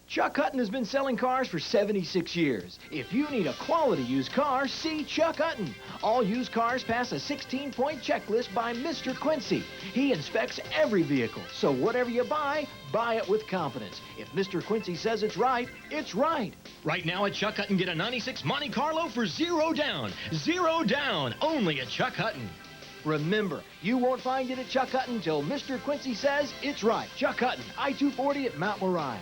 Chuck Hutton has been selling cars for 76 years. If you need a quality used car, see Chuck Hutton. All used cars pass a 16-point checklist by Mr. Quincy. He inspects every vehicle, so whatever you buy it with confidence. If Mr. Quincy says it's right, it's right. Right now at Chuck Hutton, get a 96 Monte Carlo for $0 down. $0 down, only at Chuck Hutton. Remember, you won't find it at Chuck Hutton until Mr. Quincy says it's right. Chuck Hutton, I-240 at Mount Moriah.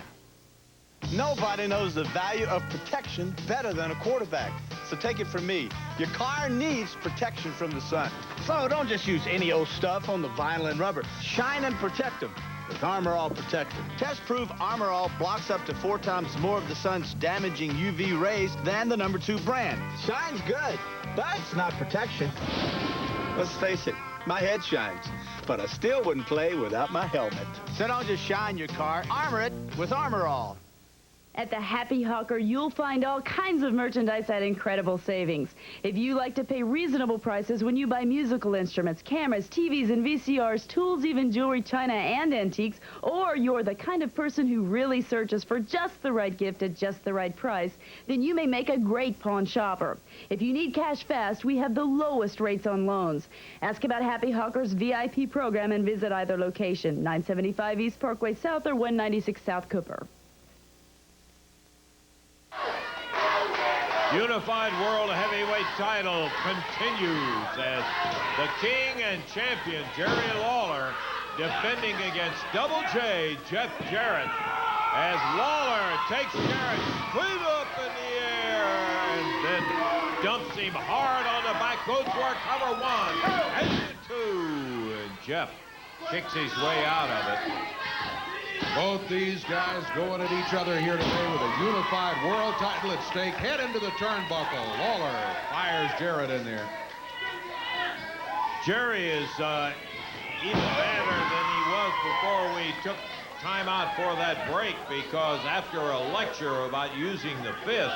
Nobody knows the value of protection better than a quarterback. So take it from me. Your car needs protection from the sun. So don't just use any old stuff on the vinyl and rubber. Shine and protect them with Armor All Protector. Test-proof Armor All blocks up to 4 times more of the sun's damaging UV rays than the #2 brand. Shine's good, but it's not protection. Let's face it, my head shines, but I still wouldn't play without my helmet. So don't just shine your car, armor it with Armor All. At the Happy Hawker, you'll find all kinds of merchandise at incredible savings. If you like to pay reasonable prices when you buy musical instruments, cameras, TVs, and VCRs, tools, even jewelry, china, and antiques, or you're the kind of person who really searches for just the right gift at just the right price, then you may make a great pawn shopper. If you need cash fast, we have the lowest rates on loans. Ask about Happy Hawker's VIP program and visit either location, 975 East Parkway South or 196 South Cooper. Unified World Heavyweight title continues as the King and champion Jerry Lawler defending against Double J Jeff Jarrett as Lawler takes Jarrett straight up in the air and then dumps him hard on the back. Goes for a cover 1 and 2. And Jeff kicks his way out of it. Both these guys going at each other here today with a unified world title at stake. Head into the turnbuckle. Lawler fires Jarrett in there. Jerry is even better than he was before we took time out for that break, because after a lecture about using the fist,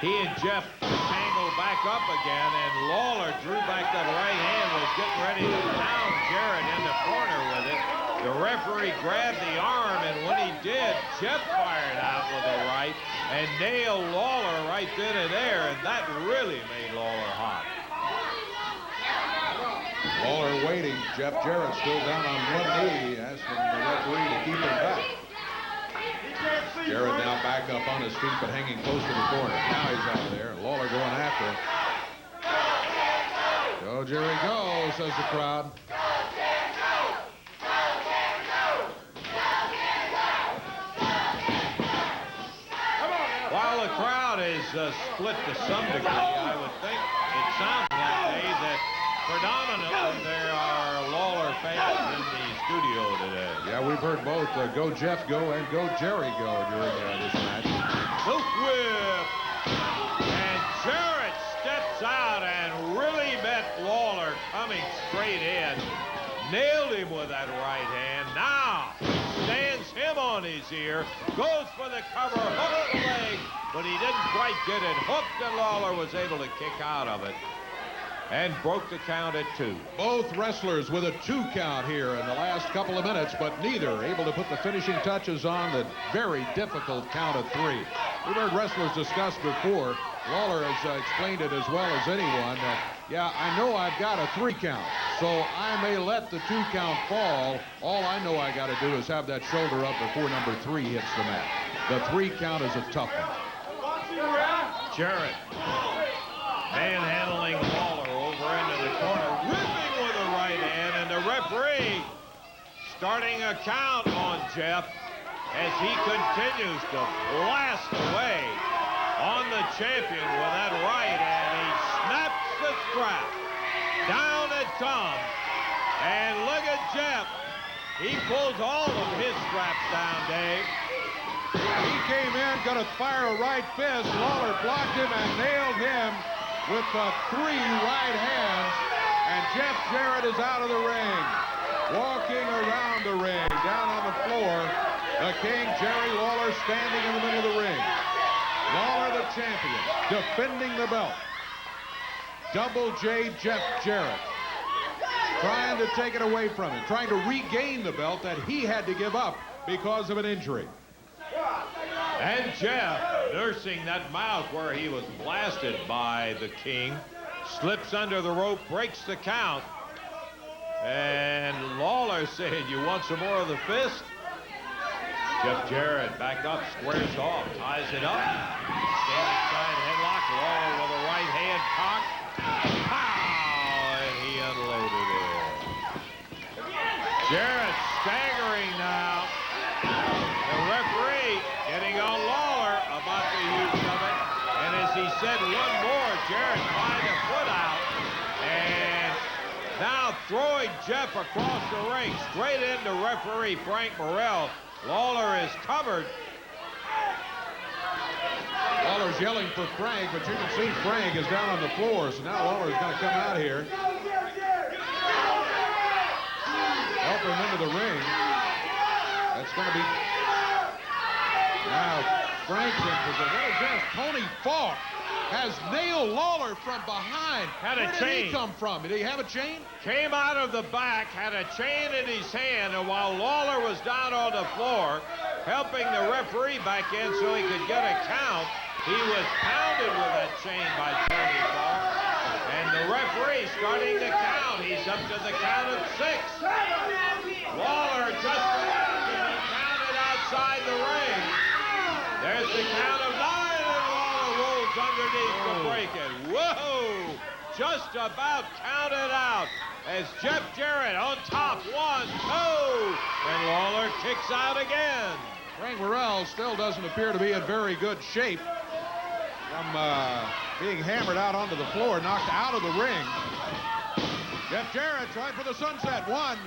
he and Jeff tangled back up again, and Lawler drew back that right hand, was getting ready to pound Jarrett in the corner with it. The referee grabbed the arm, and when he did, Jeff fired out with a right and nailed Lawler right then and there, and that really made Lawler hot. Lawler waiting. Jeff Jarrett still down on one knee, asking the referee to keep him back. Jarrett now back up on his feet, but hanging close to the corner. Now he's out of there. Lawler going after him. Go, Jerry, go, says the crowd. While the crowd is split to some degree, I would think it sounds that way that predominantly there are Lawler fans in the studio today. Yeah, we've heard both Go Jeff Go and Go Jerry Go during this match. The whip. And Jarrett steps out and really met Lawler coming straight in. Nailed him with that right hand. Now stands him on his ear. Goes for the cover, hooked the leg, but he didn't quite get it hooked, and Lawler was able to kick out of it and broke the count at 2. Both wrestlers with a 2 count here in the last couple of minutes, but neither able to put the finishing touches on the very difficult count of 3. We've heard wrestlers discuss before. Lawler has explained it as well as anyone. Yeah, I know I've got a 3 count, so I may let the 2 count fall. All I know I got to do is have that shoulder up before number 3 hits the mat. The 3 count is a tough one. Jarrett manhandling Lawler over into the corner, ripping with a right hand, and the referee starting a count on Jeff as he continues to blast away on the champion with that right, and he snaps the strap. Down it comes, and look at Jeff. He pulls all of his straps down, Dave. He came in, going to fire a right fist. Lawler blocked him and nailed him with 3 right hands, and Jeff Jarrett is out of the ring. Walking around the ring, down on the floor, the King, Jerry Lawler, standing in the middle of the ring. Lawler, the champion, defending the belt. Double J Jeff Jarrett trying to take it away from him, trying to regain the belt that he had to give up because of an injury. And Jeff, nursing that mouth where he was blasted by the King, slips under the rope, breaks the count. And Lawler said, "You want some more of the fist?" Jeff Jarrett back up, squares off, ties it up. Standing side headlock, Lawler with a right hand cocked. Pow! And he unloaded it. Jarrett staggering now. The referee getting on Lawler about the use of it. And as he said, one more, Jarrett find a foot out. And now throwing Jeff across the ring, straight into referee Frank Morrell. Lawler is covered. Lawler's yelling for Frank, but you can see Frank is down on the floor, so now Lawler's going to come out here. Help him into the ring. That's going to be... Now, Frank's in position. What is this? Tony Faulk has nailed Lawler from behind. Had a Where chain. did he come from? Did he have a chain? Came out of the back, had a chain in his hand, and while Lawler was down on the floor, helping the referee back in so he could get a count, he was pounded with that chain by Tony Faulk. And the referee starting to count. He's up to the count of 6. Lawler just counted outside the ring. There's the count of 9, and Lawler rolls underneath to break it. Whoa! Just about counted out as Jeff Jarrett on top. 1, 2, and Lawler kicks out again. Frank Morrell still doesn't appear to be in very good shape from being hammered out onto the floor, knocked out of the ring. Jeff Jarrett trying for the sunset. 1,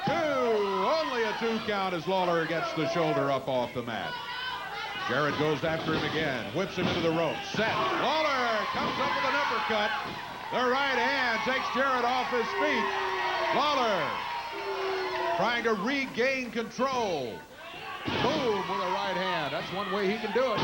2, only a 2 count as Lawler gets the shoulder up off the mat. Jarrett goes after him again, whips him into the rope. Set. Lawler comes up with an uppercut. The right hand takes Jarrett off his feet. Lawler trying to regain control. Boom with a right hand. That's one way he can do it.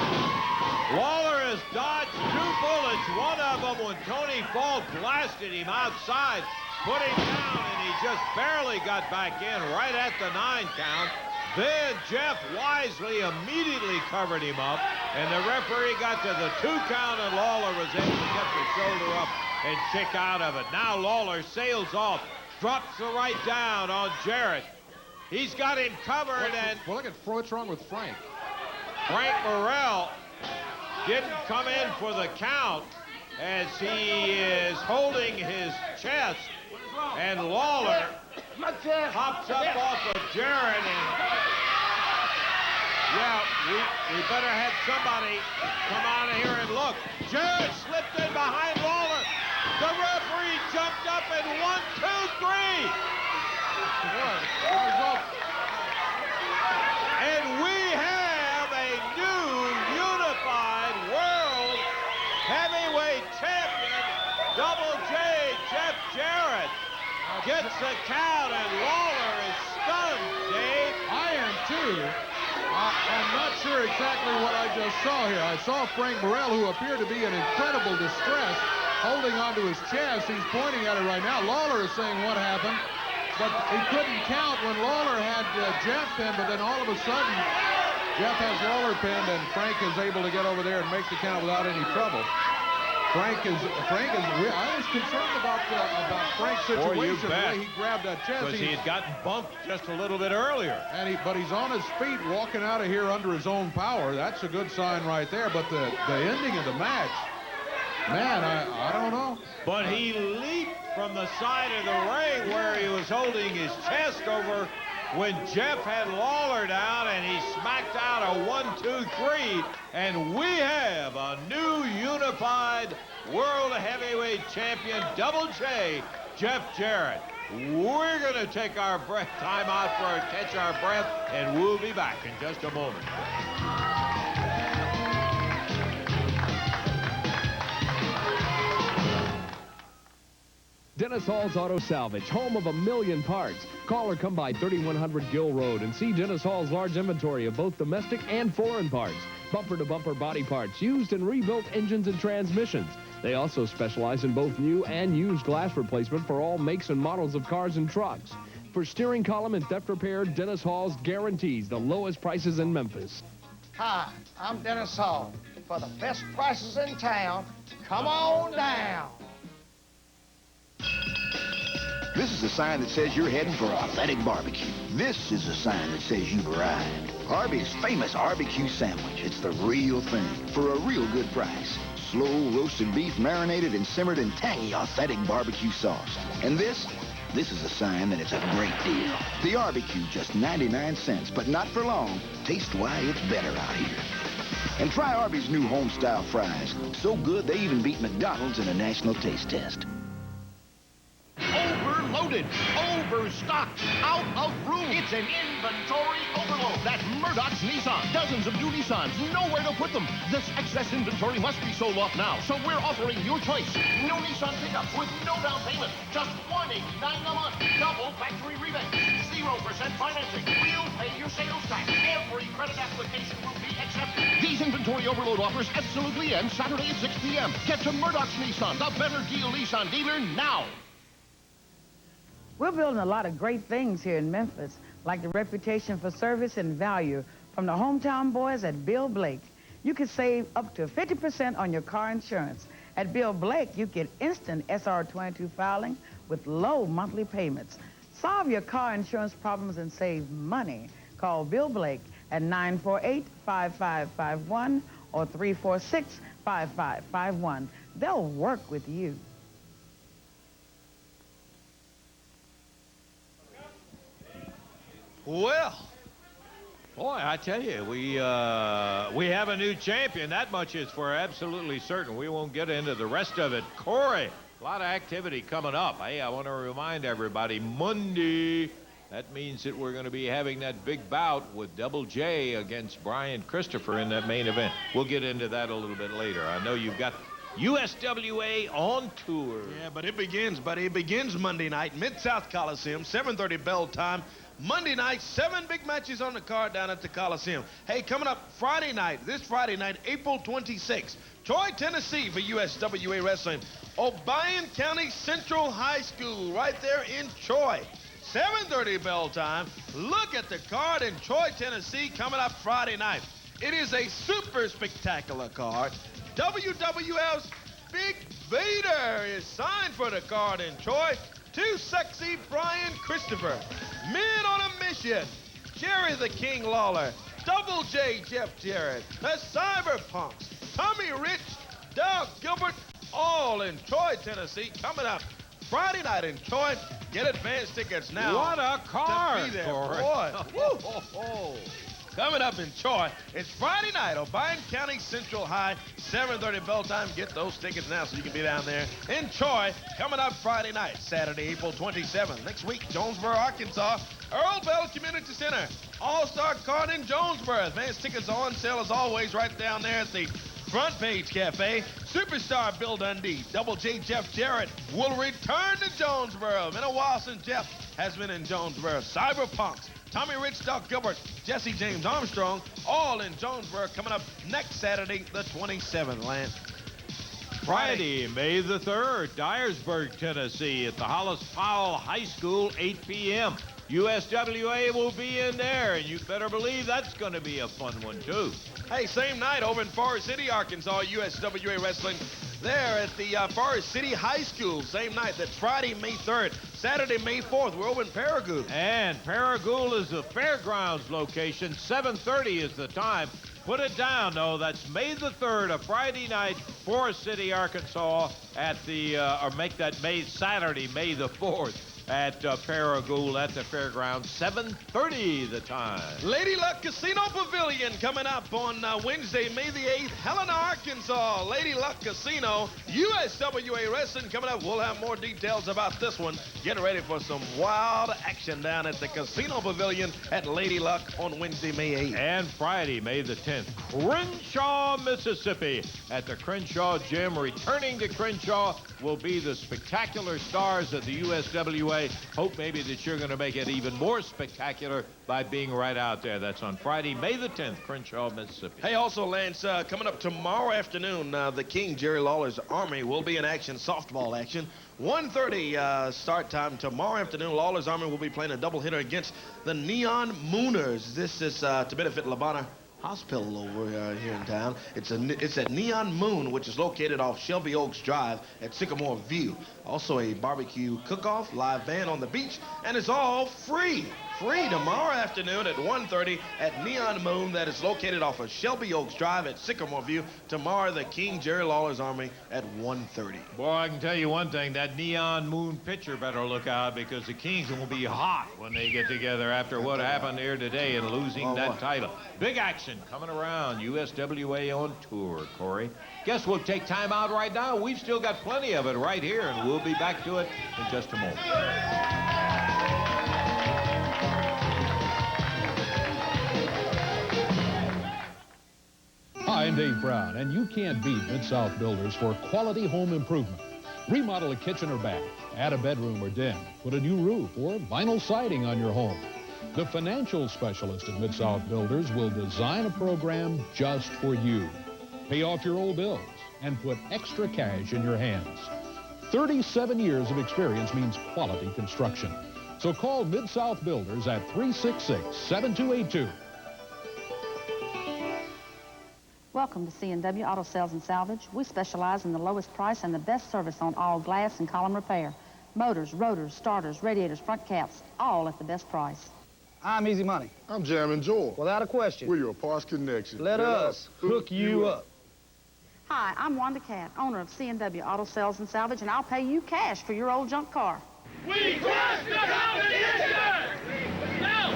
Lawler has dodged 2 bullets. One of them when Tony Faulk blasted him outside, put him down, and he just barely got back in right at the 9 count. Then Jeff wisely immediately covered him up, and the referee got to the 2 count, and Lawler was able to get the shoulder up and kick out of it. Now Lawler sails off, drops the right down on Jarrett. He's got him covered, and well, look at what's wrong with Frank. Frank Morrell didn't come in for the count as he is holding his chest, and Lawler hops up off of Jarrett, and yeah, we better have somebody come out of here and look. Jarrett slipped in behind Lawler. The referee jumped up and 1, 2, 3. And we have a new unified world heavyweight champion. Double J Jeff Jarrett gets the count, and Lawler is stunned, Dave. I am too. I'm not sure exactly what I just saw here. I saw Frank Morrell, who appeared to be in incredible distress, holding onto his chest. He's pointing at it right now. Lawler is saying what happened, but he couldn't count when Lawler had Jeff pinned, but then all of a sudden, Jeff has Lawler pinned, and Frank is able to get over there and make the count without any trouble. I was concerned about Frank's situation, the way he grabbed that chest. Because he had gotten bumped just a little bit earlier. But he's on his feet, walking out of here under his own power. That's a good sign right there. But the ending of the match, man, I don't know. But he leaped from the side of the ring where he was holding his chest over when Jeff had Lawler down, and he smacked out a 1, 2, 3, and we have a new unified world heavyweight champion, Double J, Jeff Jarrett. We're going to take our time out for catch our breath, and we'll be back in just a moment. Dennis Hall's Auto Salvage, home of a million parts. Call or come by 3100 Gill Road and see Dennis Hall's large inventory of both domestic and foreign parts. Bumper-to-bumper body parts, used and rebuilt engines and transmissions. They also specialize in both new and used glass replacement for all makes and models of cars and trucks. For steering column and theft repair, Dennis Hall's guarantees the lowest prices in Memphis. Hi, I'm Dennis Hall. For the best prices in town, come on down. This is a sign that says you're heading for authentic barbecue. This is a sign that says you've arrived. Arby's famous barbecue sandwich. It's the real thing for a real good price. Slow roasted beef marinated and simmered in tangy authentic barbecue sauce. And this is a sign that it's a great deal. The barbecue, just 99 cents, but not for long. Taste why it's better out here. And try Arby's new home-style fries. So good they even beat McDonald's in a national taste test. Overloaded, overstocked, out of room. It's an inventory overload. That's Murdoch's Nissan. Dozens of new Nissans, nowhere to put them. This excess inventory must be sold off now. So we're offering your choice. No Nissan pickups with no down payment. Just $189 a month. Double factory rebate. 0% financing. We'll pay your sales tax. Every credit application will be accepted. These Today's inventory overload offers absolutely end Saturday at 6 p.m. Get to Murdoch's Nissan, the better deal Nissan dealer now. We're building a lot of great things here in Memphis, like the reputation for service and value from the hometown boys at Bill Blake. You can save up to 50% on your car insurance. At Bill Blake, you get instant SR22 filing with low monthly payments. Solve your car insurance problems and save money. Call Bill Blake at 948-5551 or 346-5551. They'll work with you. Well, boy, I tell you, we have a new champion. That much is for absolutely certain. We won't get into the rest of it. Corey, a lot of activity coming up. Hey, I want to remind everybody, Monday, that means that we're going to be having that big bout with Double J against Brian Christopher in that main event. We'll get into that a little bit later. I know you've got USWA on tour. Yeah, but it begins, buddy. It begins Monday night, Mid-South Coliseum, 7:30 bell time. Monday night, 7 big matches on the card down at the Coliseum. Hey, coming up Friday night, this Friday night, April 26th, Troy, Tennessee for USWA Wrestling. Obion County Central High School right there in Troy. 7:30 bell time. Look at the card in Troy, Tennessee coming up Friday night. It is a super spectacular card. WWF's Big Vader is signed for the card in Troy. Too Sexy Brian Christopher. Men on a Mission. Jerry the King Lawler. Double J Jeff Jarrett. The Cyberpunks. Tommy Rich. Doug Gilbert. All in Troy, Tennessee. Coming up Friday night in Troy. Get advance tickets now. What a card, to be there. Corey. Boy. Woo. Coming up in Troy, it's Friday night, Obion County Central High, 7:30 bell time. Get those tickets now so you can be down there in Troy. Coming up Friday night, Saturday, April 27th. Next week, Jonesboro, Arkansas, Earl Bell Community Center. All-Star card in Jonesboro. Advance tickets are on sale as always right down there at the Front Page Cafe. Superstar Bill Dundee, Double J Jeff Jarrett will return to Jonesboro. Been a while since Jeff has been in Jonesboro. Cyberpunks. Tommy Rich, Doug Gilbert, Jesse James Armstrong, all in Jonesboro, coming up next Saturday, the 27th, Lance. Friday, May the 3rd, Dyersburg, Tennessee, at the Hollis Powell High School, 8 p.m. USWA will be in there, and you better believe that's going to be a fun one, too. Hey, same night over in Forest City, Arkansas, USWA Wrestling. There at the Forest City High School, same night. That's Friday, May 3rd. Saturday, May 4th, we're over in Paragould. And Paragould is the fairgrounds location. 7:30 is the time. Put it down, though. That's May the 3rd, a Friday night, Forest City, Arkansas, at the, or make that Saturday, May the 4th. At Paragould at the fairgrounds, 7:30 the time. Lady Luck Casino Pavilion coming up on Wednesday, May the 8th, Helena, Arkansas. Lady Luck Casino, USWA Wrestling coming up. We'll have more details about this one. Get ready for some wild action down at the Casino Pavilion at Lady Luck on Wednesday, May 8th. And Friday, May the 10th, Crenshaw, Mississippi, at the Crenshaw Gym. Returning to Crenshaw will be the spectacular stars of the USWA. Hope maybe that you're going to make it even more spectacular by being right out there. That's on Friday, May the 10th, Crenshaw, Mississippi. Hey, also, Lance, coming up tomorrow afternoon, the King, Jerry Lawler's Army, will be in action, softball action. 1:30 start time tomorrow afternoon. Lawler's Army will be playing a doubleheader against the Neon Mooners. This is to benefit Labana Hospital over here in town. It's at Neon Moon, which is located off Shelby Oaks Drive at Sycamore View. Also a barbecue cook-off, live band on the beach, and it's all free. Free tomorrow afternoon at 1:30 at Neon Moon, that is located off of Shelby Oaks Drive at Sycamore View. Tomorrow, the King, Jerry Lawler's Army at 1:30. Boy, I can tell you one thing, that Neon Moon pitcher better look out, because the Kings will be hot when they get together after what happened here today and losing that title. Big action coming around, USWA on tour, Corey. Guess we'll take time out right now. We've still got plenty of it right here, and we'll be back to it in just a moment. Hi, I'm Dave Brown, and you can't beat Mid-South Builders for quality home improvement. Remodel a kitchen or bath, add a bedroom or den, put a new roof or vinyl siding on your home. The financial specialist at Mid-South Builders will design a program just for you. Pay off your old bills and put extra cash in your hands. 37 years of experience means quality construction. So call Mid-South Builders at 366-7282. Welcome to C&W Auto Sales and Salvage. We specialize in the lowest price and the best service on all glass and column repair. Motors, rotors, starters, radiators, front caps, all at the best price. I'm Easy Money. I'm Jammin' Joel. Without a question. We're your parts connection. Let us hook you up. Hi, I'm Wanda Cat, owner of C&W Auto Sales and Salvage, and I'll pay you cash for your old junk car. We crush the competition! Now!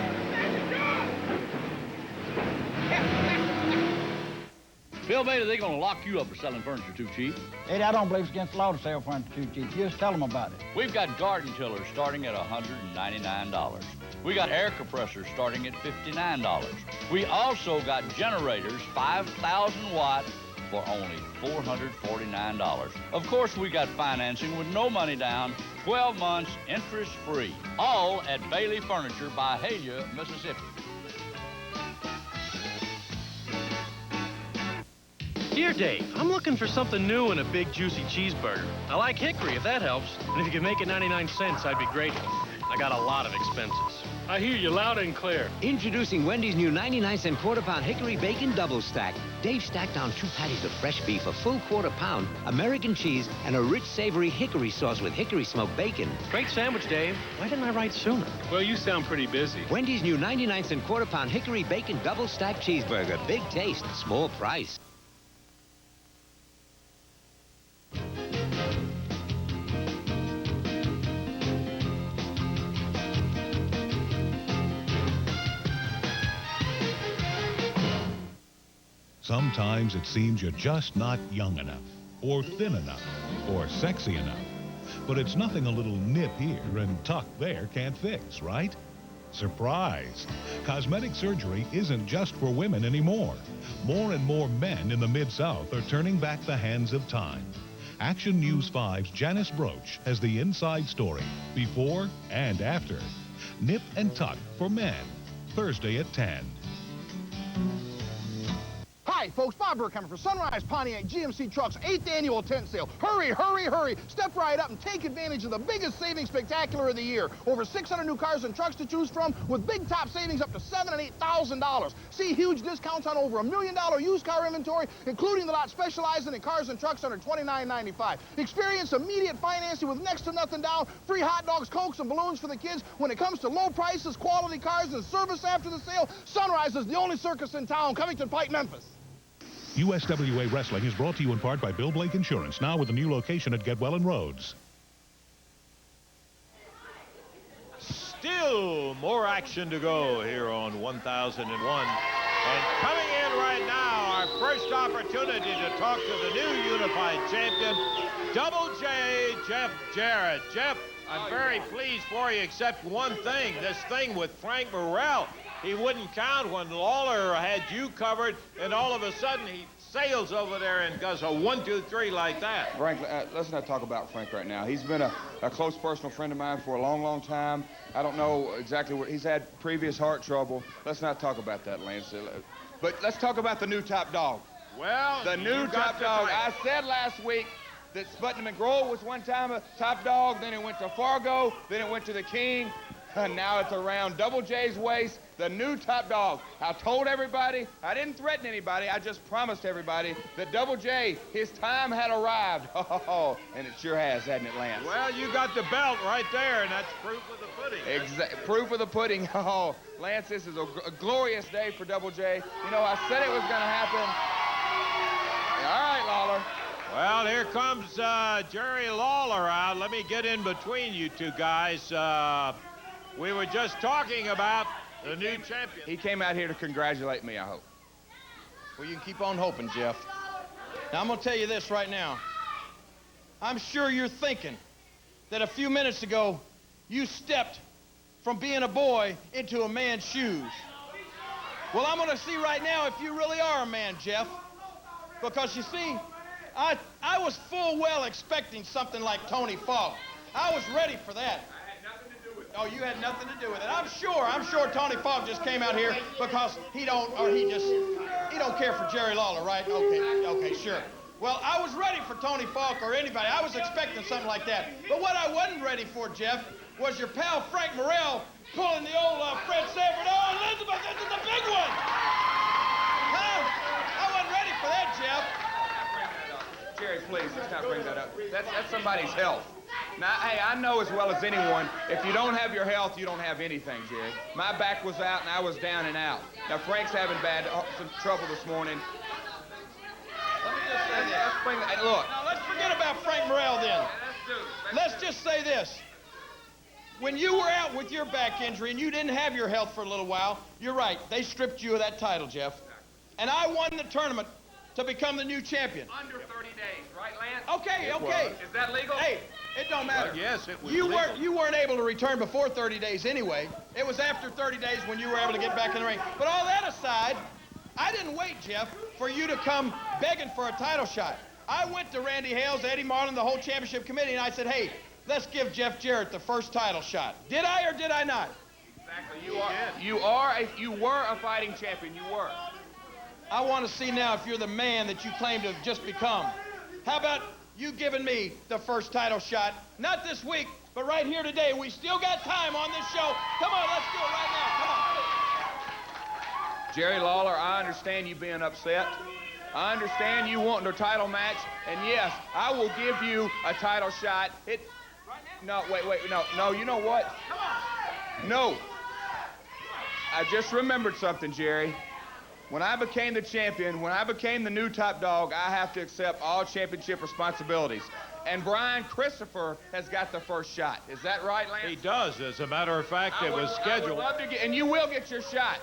Bill Bailey, they're going to lock you up for selling furniture too cheap. Eddie, I don't believe it's against the law to sell furniture too cheap. Just tell them about it. We've got garden tillers starting at $199. We got air compressors starting at $59. We also got generators, 5,000 watt, for only $449. Of course, we got financing with no money down, 12 months, interest-free. All at Bailey Furniture by Hylia, Mississippi. Dear Dave, I'm looking for something new in a big, juicy cheeseburger. I like hickory, if that helps. And if you could make it 99 cents, I'd be grateful. I got a lot of expenses. I hear you loud and clear. Introducing Wendy's new 99-cent quarter-pound hickory bacon double stack. Dave stacked on 2 patties of fresh beef, a full quarter-pound, American cheese, and a rich, savory hickory sauce with hickory smoked bacon. Great sandwich, Dave. Why didn't I write sooner? Well, you sound pretty busy. Wendy's new 99-cent quarter-pound hickory bacon double stack cheeseburger. Big taste, small price. Sometimes it seems you're just not young enough, or thin enough, or sexy enough. But it's nothing a little nip here and tuck there can't fix, right? Surprise! Cosmetic surgery isn't just for women anymore. More and more men in the Mid-South are turning back the hands of time. Action News 5's Janice Broach has the inside story, before and after. Nip and tuck for men, Thursday at 10. Hi, folks. Bob Burke coming for Sunrise Pontiac GMC Trucks 8th annual tent sale. Hurry, hurry, hurry. Step right up and take advantage of the biggest savings spectacular of the year. Over 600 new cars and trucks to choose from with big top savings up to $7,000 and $8,000. See huge discounts on over $1 million used car inventory, including the lot specializing in cars and trucks under $29.95. Experience immediate financing with next to nothing down, free hot dogs, Cokes, and balloons for the kids. When it comes to low prices, quality cars, and service after the sale, Sunrise is the only circus in town. Covington Pike, Memphis. USWA Wrestling is brought to you in part by Bill Blake Insurance, now with a new location at Getwell and Rhodes. Still more action to go here on 1001. And coming in right now, our first opportunity to talk to the new unified champion, Double J, Jeff Jarrett. Jeff, I'm very pleased for you, except one thing, this thing with Frank Burrell. He wouldn't count when Lawler had you covered, and all of a sudden he sails over there and does a 1, 2, 3 like that. Frank, let's not talk about Frank right now. He's been a close personal friend of mine for a long, long time. I don't know exactly where he's had previous heart trouble. Let's not talk about that, Lance. But let's talk about the new top dog. Well, the new top dog. I said last week that Sputnik McGraw was one time a top dog, then it went to Fargo, then it went to the King, and now it's around Double J's waist, the new top dog. I told everybody, I didn't threaten anybody, I just promised everybody that Double J, his time had arrived. Oh, and it sure has, hasn't it, Lance? Well, you got the belt right there, and that's proof of the pudding. Proof of the pudding. Oh, Lance, this is a glorious day for Double J. You know, I said it was going to happen. All right, Lawler. Well, here comes Jerry Lawler out. Let me get in between you two guys. We were just talking about the new champion. He came out here to congratulate me, I hope. Well, you can keep on hoping, Jeff. Now, I'm going to tell you this right now. I'm sure you're thinking that a few minutes ago, you stepped from being a boy into a man's shoes. Well, I'm going to see right now if you really are a man, Jeff. Because, you see, I was full well expecting something like Tony Faulk. I was ready for that. I had nothing to do with Oh, you had nothing to do with it. I'm sure Tony Faulk just came out here because he don't care for Jerry Lawler, right? Okay, sure. Well, I was ready for Tony Faulk or anybody. I was expecting something like that. But what I wasn't ready for, Jeff, was your pal Frank Morrell pulling the old Fred Sanford. Oh, Elizabeth, this is the big one! Huh? I wasn't ready for that, Jeff. Jerry, please, let's not bring that up. That's somebody's health. Now, hey, I know as well as anyone, if you don't have your health, you don't have anything, Jerry. My back was out, and I was down and out. Now, Frank's having some trouble this morning. Let me just say this. Look. Now, let's forget about Frank Morrell, then. Let's just say this. When you were out with your back injury and you didn't have your health for a little while, you're right. They stripped you of that title, Jeff. And I won the tournament to become the new champion. Under 30 days, right, Lance? Okay. Is that legal? Hey, it don't matter. Well, yes, it was you legal. You weren't able to return before 30 days anyway. It was after 30 days when you were able to get back in the ring. But all that aside, I didn't wait, Jeff, for you to come begging for a title shot. I went to Randy Hales, Eddie Marlin, the whole championship committee, and I said, hey, let's give Jeff Jarrett the first title shot. Did I or did I not? Exactly. You were a fighting champion. You were. I want to see now if you're the man that you claim to have just become. How about you giving me the first title shot? Not this week, but right here today. We still got time on this show. Come on, let's do it right now. Come on. Jerry Lawler, I understand you being upset. I understand you wanting a title match. And yes, I will give you a title shot. No, wait, no, you know what? No. I just remembered something, Jerry. When I became the champion, when I became the new top dog, I have to accept all championship responsibilities. And Brian Christopher has got the first shot. Is that right, Lance? He does. As a matter of fact, it was scheduled. I would love to and you will get your shot.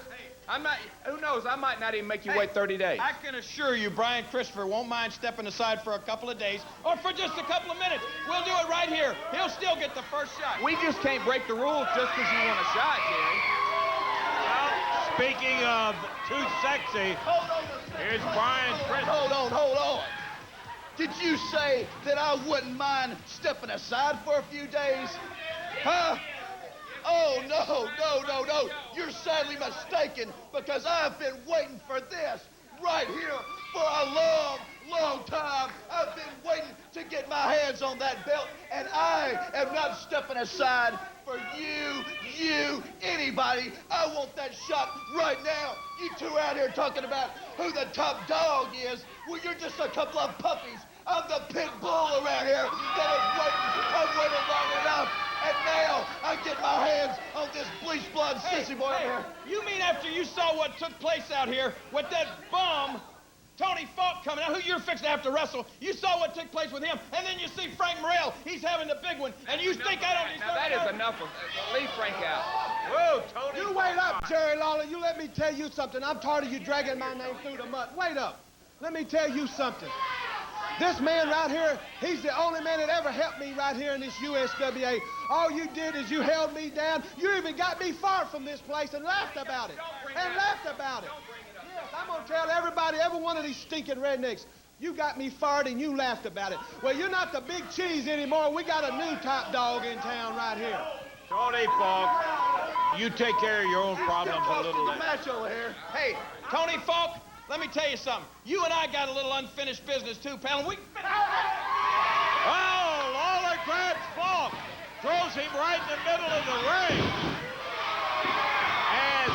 I'm not, who knows, I might not even make you wait 30 days. I can assure you Brian Christopher won't mind stepping aside for a couple of days or for just a couple of minutes. We'll do it right here. He'll still get the first shot. We just can't break the rules just because you want a shot, Jerry. Well, speaking of too sexy, here's Brian Christopher. Hold on. Did you say that I wouldn't mind stepping aside for a few days? Huh? Oh, no. You're sadly mistaken because I've been waiting for this right here for a long time. I've been waiting to get my hands on that belt, and I am not stepping aside for you, anybody. I want that shot right now. You two out here talking about who the top dog is. Well, you're just a couple of puppies. I'm the pit bull around here that is waiting. I've waited long enough. And now I get my hands on this bleach blonde sissy boy over here. You mean after you saw what took place out here with that bum, Tony Faulk coming out, who you're fixing to have to wrestle, you saw what took place with him, and then you see Frank Morrell, he's having the big one, and you think I don't deserve Now that is enough of leave Frank out. Whoa, Tony. You wait up, Jerry Lawler. You let me tell you something. I'm tired of you dragging my name through the mud. Wait up. Let me tell you something. This man right here, he's the only man that ever helped me right here in this USWA. All you did is you held me down. You even got me fired from this place and laughed about it. Yes, I'm going to tell everybody, every one of these stinking rednecks, you got me fired and you laughed about it. Well, you're not the big cheese anymore. We got a new top dog in town right here. Tony Faulk, you take care of your own problems a little later. Match over here. Hey, Tony Faulk, let me tell you something. You and I got a little unfinished business too, pal. Oh, Lawler grabs Faulk, throws him right in the middle of the ring. And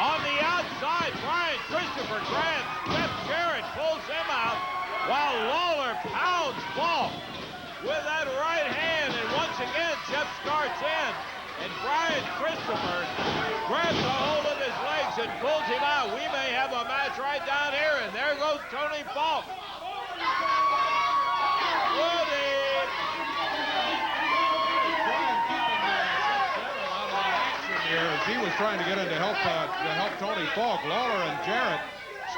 on the outside, Brian Christopher grabs Jeff Jarrett, pulls him out, while Lawler pounds Faulk with that right hand. And once again, Jeff starts in. And Brian Christopher grabs a hold of his legs and pulls him out. We may have a match right down here, and there goes Tony Faulk. As he was trying to get in to help Tony Faulk, Lawler and Jarrett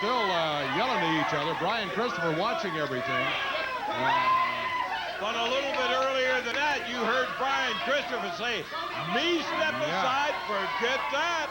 still yelling at each other. Brian Christopher watching everything. But a little bit earlier than that, you heard Brian Christopher say, me step aside, forget that.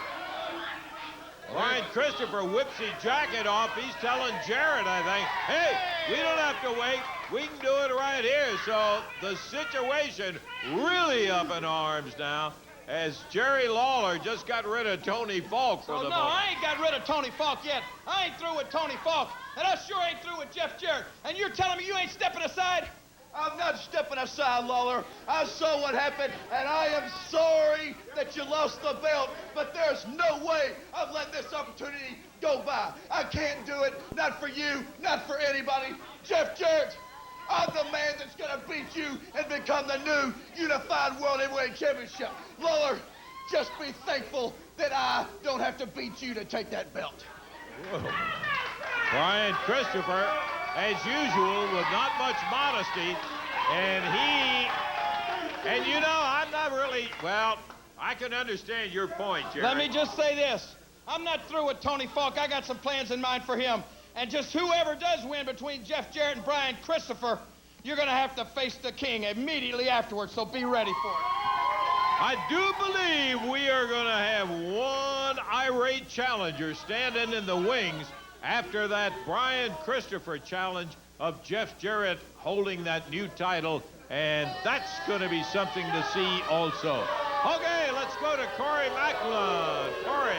Brian Christopher whips his jacket off. He's telling Jarrett, I think, hey, we don't have to wait. We can do it right here. So the situation really up in arms now as Jerry Lawler just got rid of Tony Faulk for the moment. I ain't got rid of Tony Faulk yet. I ain't through with Tony Faulk, and I sure ain't through with Jeff Jarrett. And you're telling me you ain't stepping aside? I'm not stepping aside, Lawler. I saw what happened, and I am sorry that you lost the belt, but there's no way I'm letting this opportunity go by. I can't do it, not for you, not for anybody. Jeff Jarrett, I'm the man that's going to beat you and become the new unified world heavyweight championship. Lawler, just be thankful that I don't have to beat you to take that belt. Whoa. Brian Christopher, as usual, with not much modesty, and you know, I'm not really, well, I can understand your point, Jerry. Let me just say this. I'm not through with Tony Faulk. I got some plans in mind for him. And just whoever does win between Jeff Jarrett and Brian Christopher, you're going to have to face the king immediately afterwards, so be ready for it. I do believe we are going to have one irate challenger standing in the wings after that Brian Christopher challenge of Jeff Jarrett holding that new title, and that's going to be something to see also. Okay, let's go to Corey Macklin. Corey.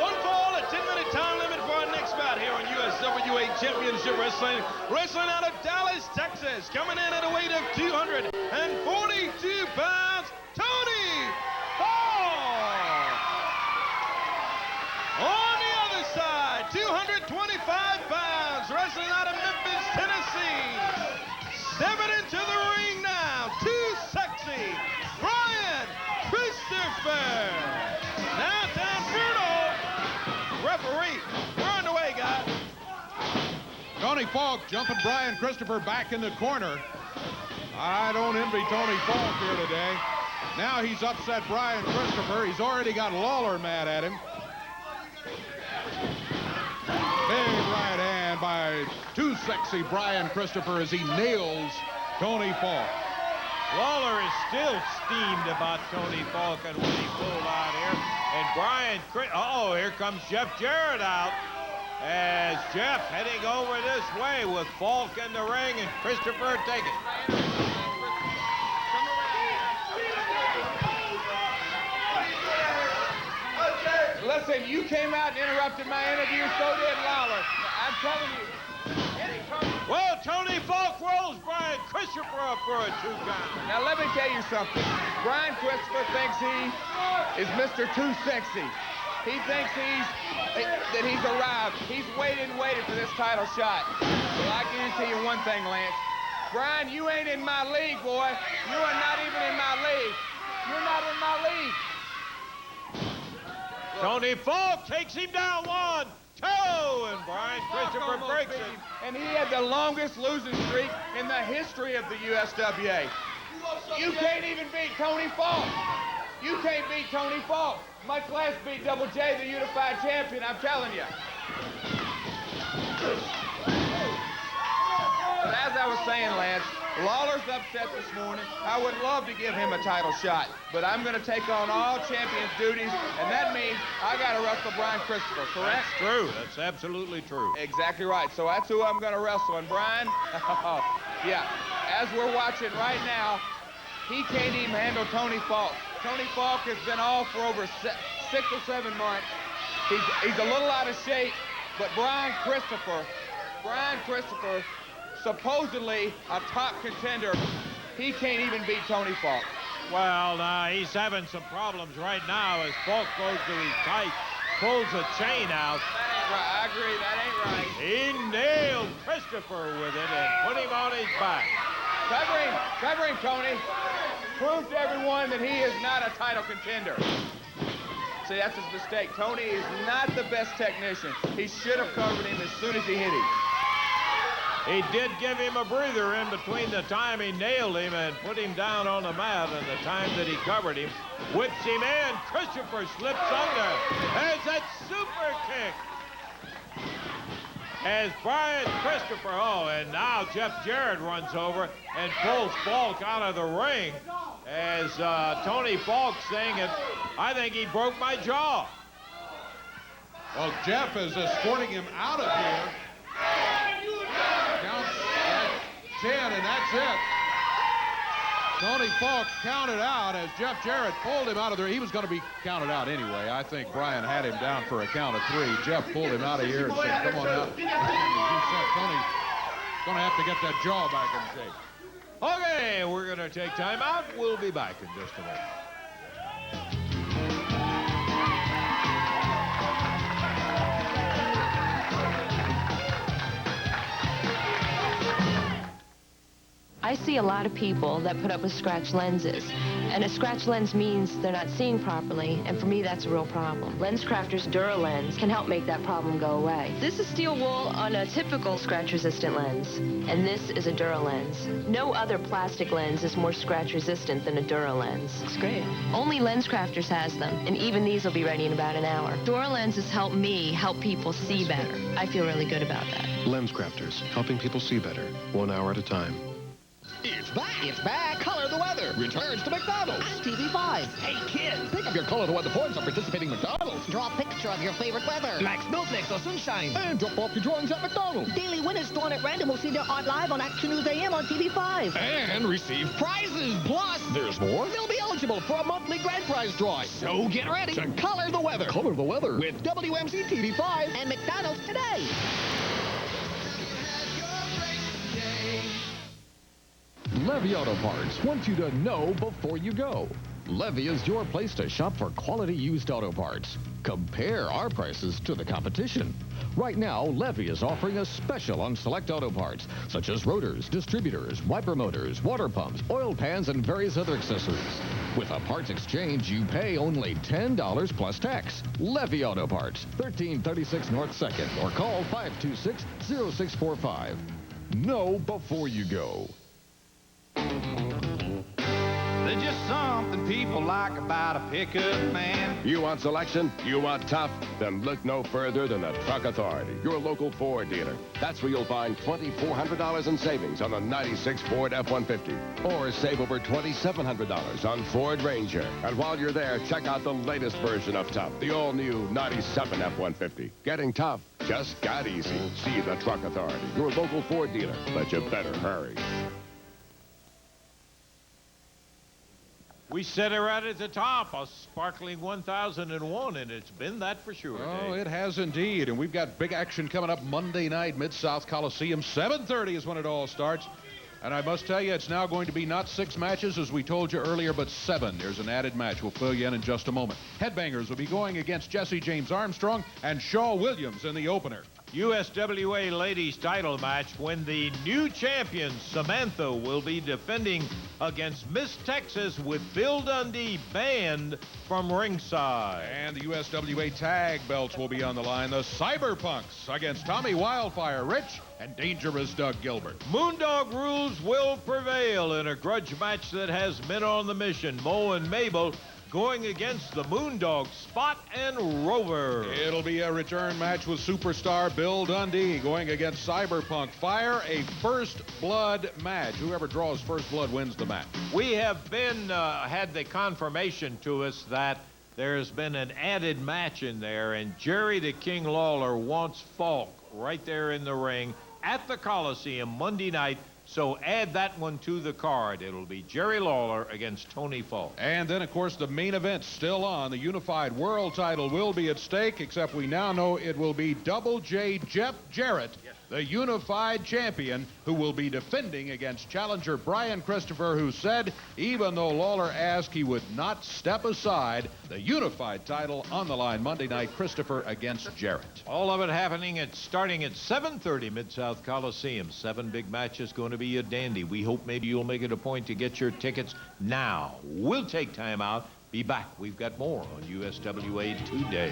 One fall, a 10-minute time limit for our next bout here on USWA Championship Wrestling. Wrestling out of Dallas, Texas. Coming in at a weight of 242 pounds, Tony Faulk. On the other side, 225 pounds, wrestling out of Memphis, Tennessee. Stepping into the ring now, too sexy, Brian Christopher. Now down brutal. Referee, we're underway, guys. Tony Faulk jumping Brian Christopher back in the corner. I don't envy Tony Faulk here today. Now he's upset Brian Christopher. He's already got Lawler mad at him. Big right hand by too sexy Brian Christopher as he nails Tony Faulk. Lawler is still steamed about Tony Faulk and what he pulled out here. And Brian, uh-oh, here comes Jeff Jarrett out. As Jeff heading over this way with Faulk in the ring and Christopher taking. Listen, you came out and interrupted my interview, so did Lawler. I'm telling you. Well, Tony Faulk rolls Brian Christopher up for a 2 count. Now, let me tell you something. Brian Christopher thinks he is Mr. Too Sexy. He thinks that he's arrived. He's waited for this title shot. So I guarantee you one thing, Lance. Brian, you ain't in my league, boy. You are not even in my league. You're not in my league. Tony Faulk takes him down 1, 2, and Brian Christopher breaks it. And he had the longest losing streak in the history of the USWA. You can't even beat Tony Faulk. You can't beat Tony Faulk. Much less beat Double J, the unified champion, I'm telling you. But as I was saying, Lance, Lawler's upset this morning. I would love to give him a title shot, but I'm going to take on all champions' duties, and that means I got to wrestle Brian Christopher, correct? That's true. That's absolutely true. Exactly right. So that's who I'm going to wrestle. And Brian, yeah, as we're watching right now, he can't even handle Tony Faulk. Tony Faulk has been off for over 6 or 7 months. He's a little out of shape, but Brian Christopher, supposedly a top contender, he can't even beat Tony Faulk. Well, he's having some problems right now as Faulk goes to his tight, pulls a chain out. That ain't right. I agree. That ain't right. He nailed Christopher with it and put him on his back. Cover him, Tony. Prove to everyone that he is not a title contender. See, that's his mistake. Tony is not the best technician. He should have covered him as soon as he hit him. He did give him a breather in between the time he nailed him and put him down on the mat and the time that he covered him. Whips him in. Christopher slips under. There's that super kick. As Brian Christopher, and now Jeff Jarrett runs over and pulls Faulk out of the ring. As Tony Faulk saying it, I think he broke my jaw. Well, Jeff is escorting him out of here. 10, and that's it. Tony Faulk counted out as Jeff Jarrett pulled him out of there. He was going to be counted out anyway. I think Brian had him down for a count of 3. Jeff pulled him out of here and said, come on out. He said, Tony's going to have to get that jaw back in shape. Okay, we're going to take time out. We'll be back in just a moment. I see a lot of people that put up with scratch lenses, and a scratch lens means they're not seeing properly, and for me that's a real problem. LensCrafters DuraLens can help make that problem go away. This is steel wool on a typical scratch-resistant lens, and this is a DuraLens. No other plastic lens is more scratch-resistant than a DuraLens. It's great. Only LensCrafters has them, and even these will be ready in about an hour. DuraLenses help me help people see better. I feel really good about that. LensCrafters, helping people see better, 1 hour at a time. It's back! It's back! Color the Weather returns to McDonald's. And TV5. Hey, kids, pick up your Color the Weather points at participating McDonald's. Draw a picture of your favorite weather. Like snowflakes or sunshine. And drop off your drawings at McDonald's. Daily winners drawn at random will see their art live on Action News AM on TV5. And receive prizes. Plus, there's more. They'll be eligible for a monthly grand prize drawing. So get ready to Color the Weather. Color the Weather with WMC TV5 and McDonald's today. Levy Auto Parts wants you to know before you go. Levy is your place to shop for quality used auto parts. Compare our prices to the competition. Right now, Levy is offering a special on select auto parts, such as rotors, distributors, wiper motors, water pumps, oil pans, and various other accessories. With a parts exchange, you pay only $10 plus tax. Levy Auto Parts, 1336 North 2nd, or call 526-0645. Know before you go. There's just something people like about a pickup man. You want selection? You want tough? Then look no further than the Truck Authority, your local Ford dealer. That's where you'll find $2,400 in savings on the 96 Ford F-150. Or save over $2,700 on Ford Ranger. And while you're there, check out the latest version of Tough, the all-new 97 F-150. Getting tough just got easy. See the Truck Authority, your local Ford dealer. But you better hurry. We set it right at the top, a sparkling 1001, and it's been that for sure. Oh, Dave. it has indeed. And we've got big action coming up Monday night, Mid-South Coliseum. 7:30 is when it all starts. And I must tell you, it's now going to be not 6 matches, as we told you earlier, but 7. There's an added match. We'll fill you in just a moment. Headbangers will be going against Jesse James Armstrong and Shaw Williams in the opener. USWA ladies title match when the new champion, Samantha, will be defending against Miss Texas with Bill Dundee banned from ringside. And the USWA tag belts will be on the line. The Cyberpunks against Tommy Wildfire Rich and Dangerous Doug Gilbert. Moondog rules will prevail in a grudge match that has men on the mission. Mo and Mabel going against the Moondogs, Spot and Rover. It'll be a return match with superstar Bill Dundee going against Cyberpunk Fire, a first blood match. Whoever draws first blood wins the match. We have been, had the confirmation to us that there's been an added match in there, and Jerry the King Lawler wants Faulk right there in the ring at the Coliseum Monday night. So add that one to the card. It'll be Jerry Lawler against Tony Faulk. And then, of course, the main event's still on. The Unified World title will be at stake, except we now know it will be Double J Jeff Jarrett, the Unified Champion, who will be defending against challenger Brian Christopher, who said, even though Lawler asked, he would not step aside. The Unified title on the line Monday night, Christopher against Jarrett. All of it happening starting at 7:30 Mid-South Coliseum. 7 big matches going to be a dandy. We hope maybe you'll make it a point to get your tickets now. We'll take time out. Be back. We've got more on USWA Today.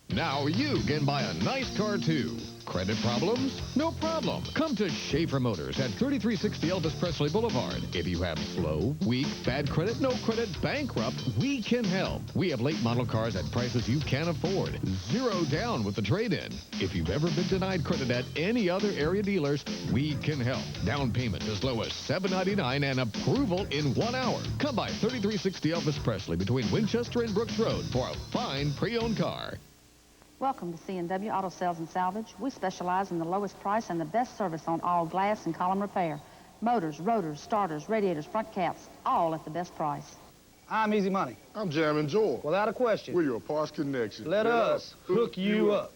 Now you can buy a nice car too. Credit problems? No problem. Come to Schaefer Motors at 3360 Elvis Presley Boulevard. If you have slow, weak, bad credit, no credit, bankrupt, we can help. We have late model cars at prices you can't afford. 0 down with the trade-in. If you've ever been denied credit at any other area dealers, we can help. Down payment as low as $7.99 and approval in 1 hour. Come by 3360 Elvis Presley between Winchester and Brooks Road for a fine pre-owned car. Welcome to C&W Auto Sales and Salvage. We specialize in the lowest price and the best service on all glass and column repair. Motors, rotors, starters, radiators, front caps, all at the best price. I'm Easy Money. I'm Jammin' Joel. Without a question. We're your parts connection. Let us hook you up.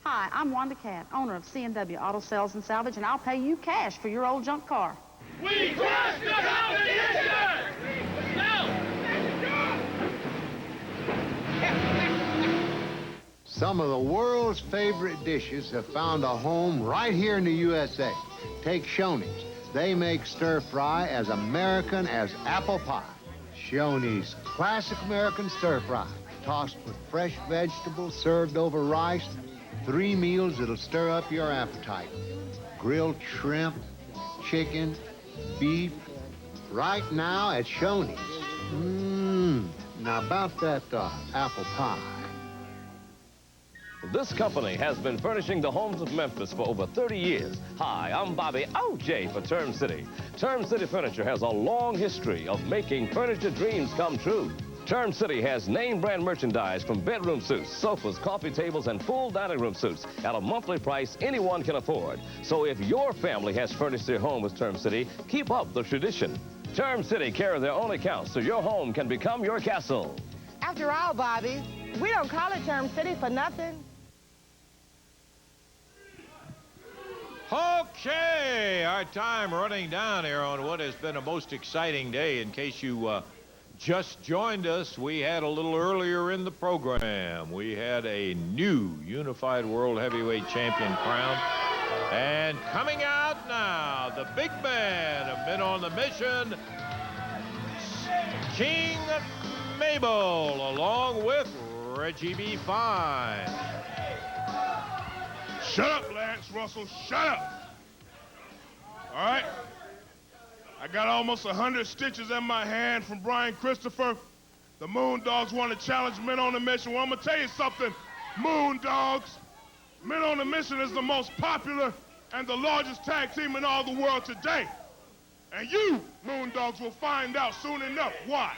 Hi, I'm Wanda Cat, owner of C&W Auto Sales and Salvage, and I'll pay you cash for your old junk car. We crush the competition! Now! Some of the world's favorite dishes have found a home right here in the USA. Take Shoney's. They make stir fry as American as apple pie. Shoney's classic American stir fry, tossed with fresh vegetables, served over rice. 3 meals that'll stir up your appetite. Grilled shrimp, chicken, beef, right now at Shoney's. Now about that apple pie. This company has been furnishing the homes of Memphis for over 30 years. Hi, I'm Bobby OJ for Term City. Term City Furniture has a long history of making furniture dreams come true. Term City has name brand merchandise from bedroom suits, sofas, coffee tables, and full dining room suits at a monthly price anyone can afford. So if your family has furnished their home with Term City, keep up the tradition. Term City carry their own accounts so your home can become your castle. After all, Bobby, we don't call it Term City for nothing. Okay, our time running down here on what has been a most exciting day. In case you just joined us, we had a little earlier in the program, we had a new Unified World Heavyweight Champion crowned. And coming out now, the big man of Men on the Mission, King Mabel, along with Reggie B. Fine. Shut up, Lance Russell, shut up. All right? I got almost 100 stitches in my hand from Brian Christopher. The Moondogs want to challenge Men on the Mission. Well, I'm going to tell you something, Moondogs. Men on the Mission is the most popular and the largest tag team in all the world today. And you, Moondogs, will find out soon enough why.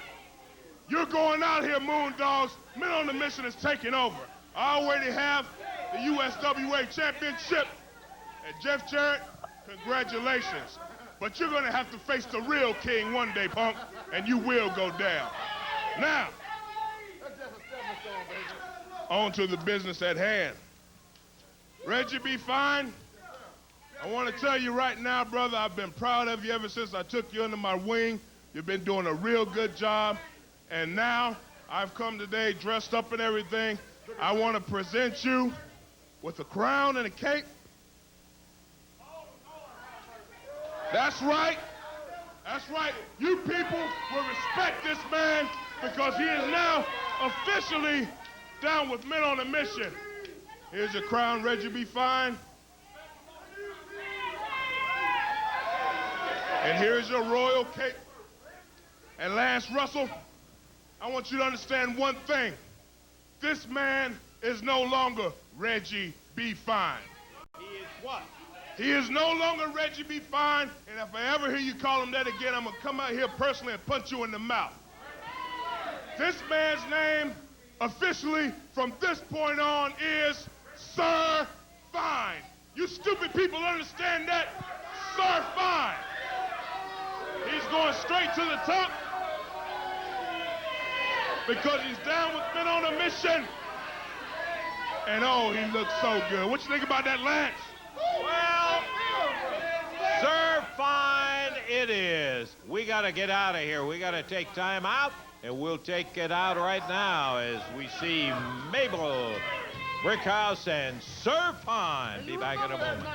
You're going out here, Moondogs. Men on the Mission is taking over. I already have the USWA Championship. And Jeff Jarrett, congratulations. But you're going to have to face the real king one day, punk, and you will go down. Now, on to the business at hand. Reggie B. Fine, I want to tell you right now, brother, I've been proud of you ever since I took you under my wing. You've been doing a real good job. And now, I've come today dressed up and everything. I want to present you with a crown and a cape. That's right. That's right. You people will respect this man because he is now officially down with Men on a Mission. Here's your crown, Reggie B. Fine. And here's your royal cape. And Lance Russell, I want you to understand one thing. This man is no longer Reggie B. Fine. He is what? He is no longer Reggie B. Fine, and if I ever hear you call him that again, I'm going to come out here personally and punch you in the mouth. This man's name, officially, from this point on, is Sir Fine. You stupid people understand that? Sir Fine. He's going straight to the top because he's down with Men on a Mission. And oh, he looks so good. What you think about that, Lance? Well, Sir Fine it is. We got to get out of here. We got to take time out, and we'll take it out right now as we see Mabel, Brickhouse, and Sir Fine. Be back in a moment.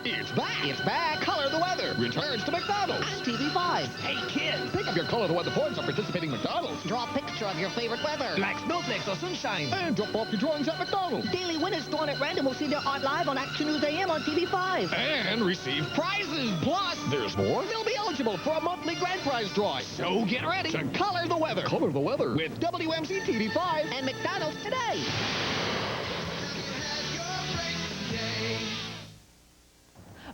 It's back. It's back. Color the Weather returns to McDonald's on TV5. Hey, kid, pick up your Color the Weather points at participating McDonald's. Draw a picture of your favorite weather. Like snowflakes or sunshine. And drop off your drawings at McDonald's. Daily winners drawn at random will see their art live on Action News AM on TV5. And receive prizes. Plus, there's more. They'll be eligible for a monthly grand prize drawing. So get ready to Color the Weather. Color the Weather with WMC TV5 and McDonald's today.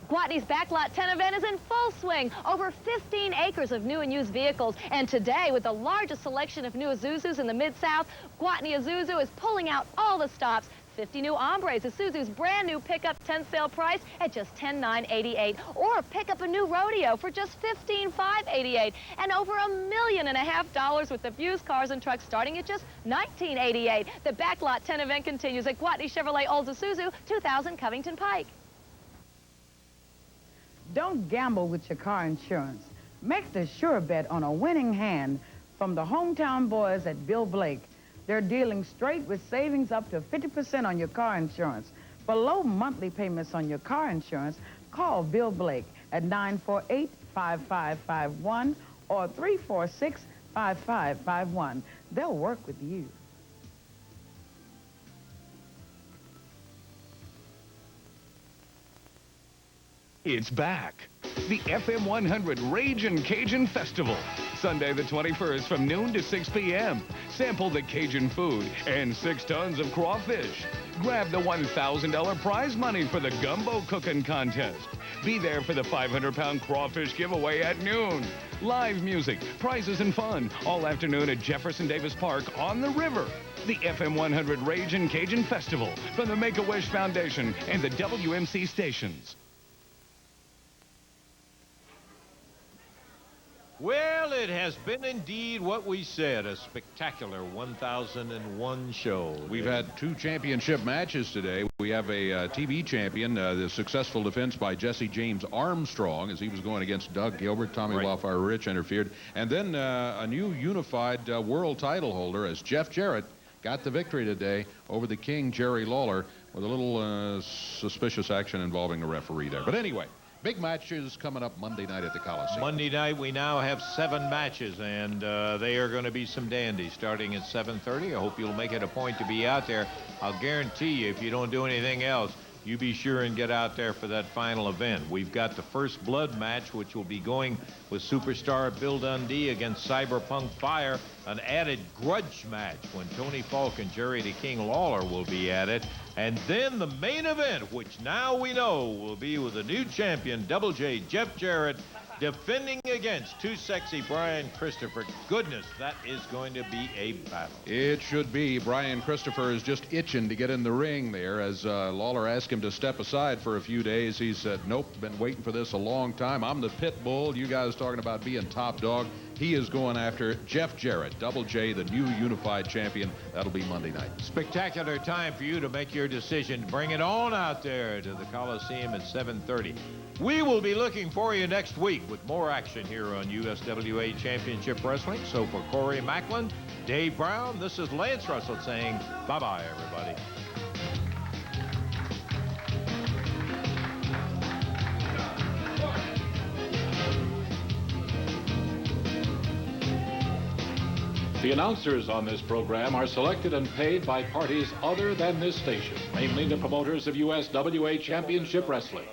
Gwatney's Backlot 10 event is in full swing. Over 15 acres of new and used vehicles. And today, with the largest selection of new Isuzus in the Mid-South, Gwatney Isuzu is pulling out all the stops. 50 new Hombres, Isuzu's brand new pickup 10 sale price at just $10,988. Or pick up a new Rodeo for just $15,588. And over $1.5 million worth of used cars and trucks starting at just $19,88. The Backlot 10 event continues at Gwatney Chevrolet Olds Isuzu, 2000 Covington Pike. Don't gamble with your car insurance. Make the sure bet on a winning hand from the hometown boys at Bill Blake. They're dealing straight with savings up to 50% on your car insurance. For low monthly payments on your car insurance, call Bill Blake at 948-5551 or 346-5551. They'll work with you. It's back. The FM 100 Ragin' Cajun Festival. Sunday the 21st from noon to 6 p.m. Sample the Cajun food and 6 tons of crawfish. Grab the $1,000 prize money for the gumbo cooking contest. Be there for the 500-pound crawfish giveaway at noon. Live music, prizes, and fun all afternoon at Jefferson Davis Park on the river. The FM 100 Ragin' Cajun Festival from the Make-A-Wish Foundation and the WMC stations. Well, it has been indeed what we said, a spectacular 1001 show. We've had 2 championship matches today. We have a TV champion, the successful defense by Jesse James Armstrong as he was going against Doug Gilbert. Tommy Wildfire Rich interfered. And then a new unified world title holder as Jeff Jarrett got the victory today over the King, Jerry Lawler, with a little suspicious action involving the referee there. But anyway, big matches coming up Monday night at the Coliseum. Monday night, we now have 7 matches, and they are going to be some dandies starting at 7:30. I hope you'll make it a point to be out there. I'll guarantee you, if you don't do anything else, you be sure and get out there for that final event. We've got the first blood match, which will be going with superstar Bill Dundee against Cyberpunk Fire, an added grudge match when Tony Faulk and Jerry the King Lawler will be at it. And then the main event, which now we know will be with the new champion, Double J Jeff Jarrett, defending against Too Sexy Brian Christopher. Goodness, that is going to be a battle. It should be. Brian Christopher is just itching to get in the ring there as Lawler asked him to step aside for a few days. He said, nope, been waiting for this a long time. I'm the pit bull. You guys talking about being top dog. He is going after Jeff Jarrett, Double J, the new unified champion. That'll be Monday night. Spectacular time for you to make your decision. Bring it on out there to the Coliseum at 7:30. We will be looking for you next week with more action here on USWA Championship Wrestling. So for Corey Macklin, Dave Brown, this is Lance Russell saying bye-bye, everybody. The announcers on this program are selected and paid by parties other than this station, mainly the promoters of USWA Championship Wrestling.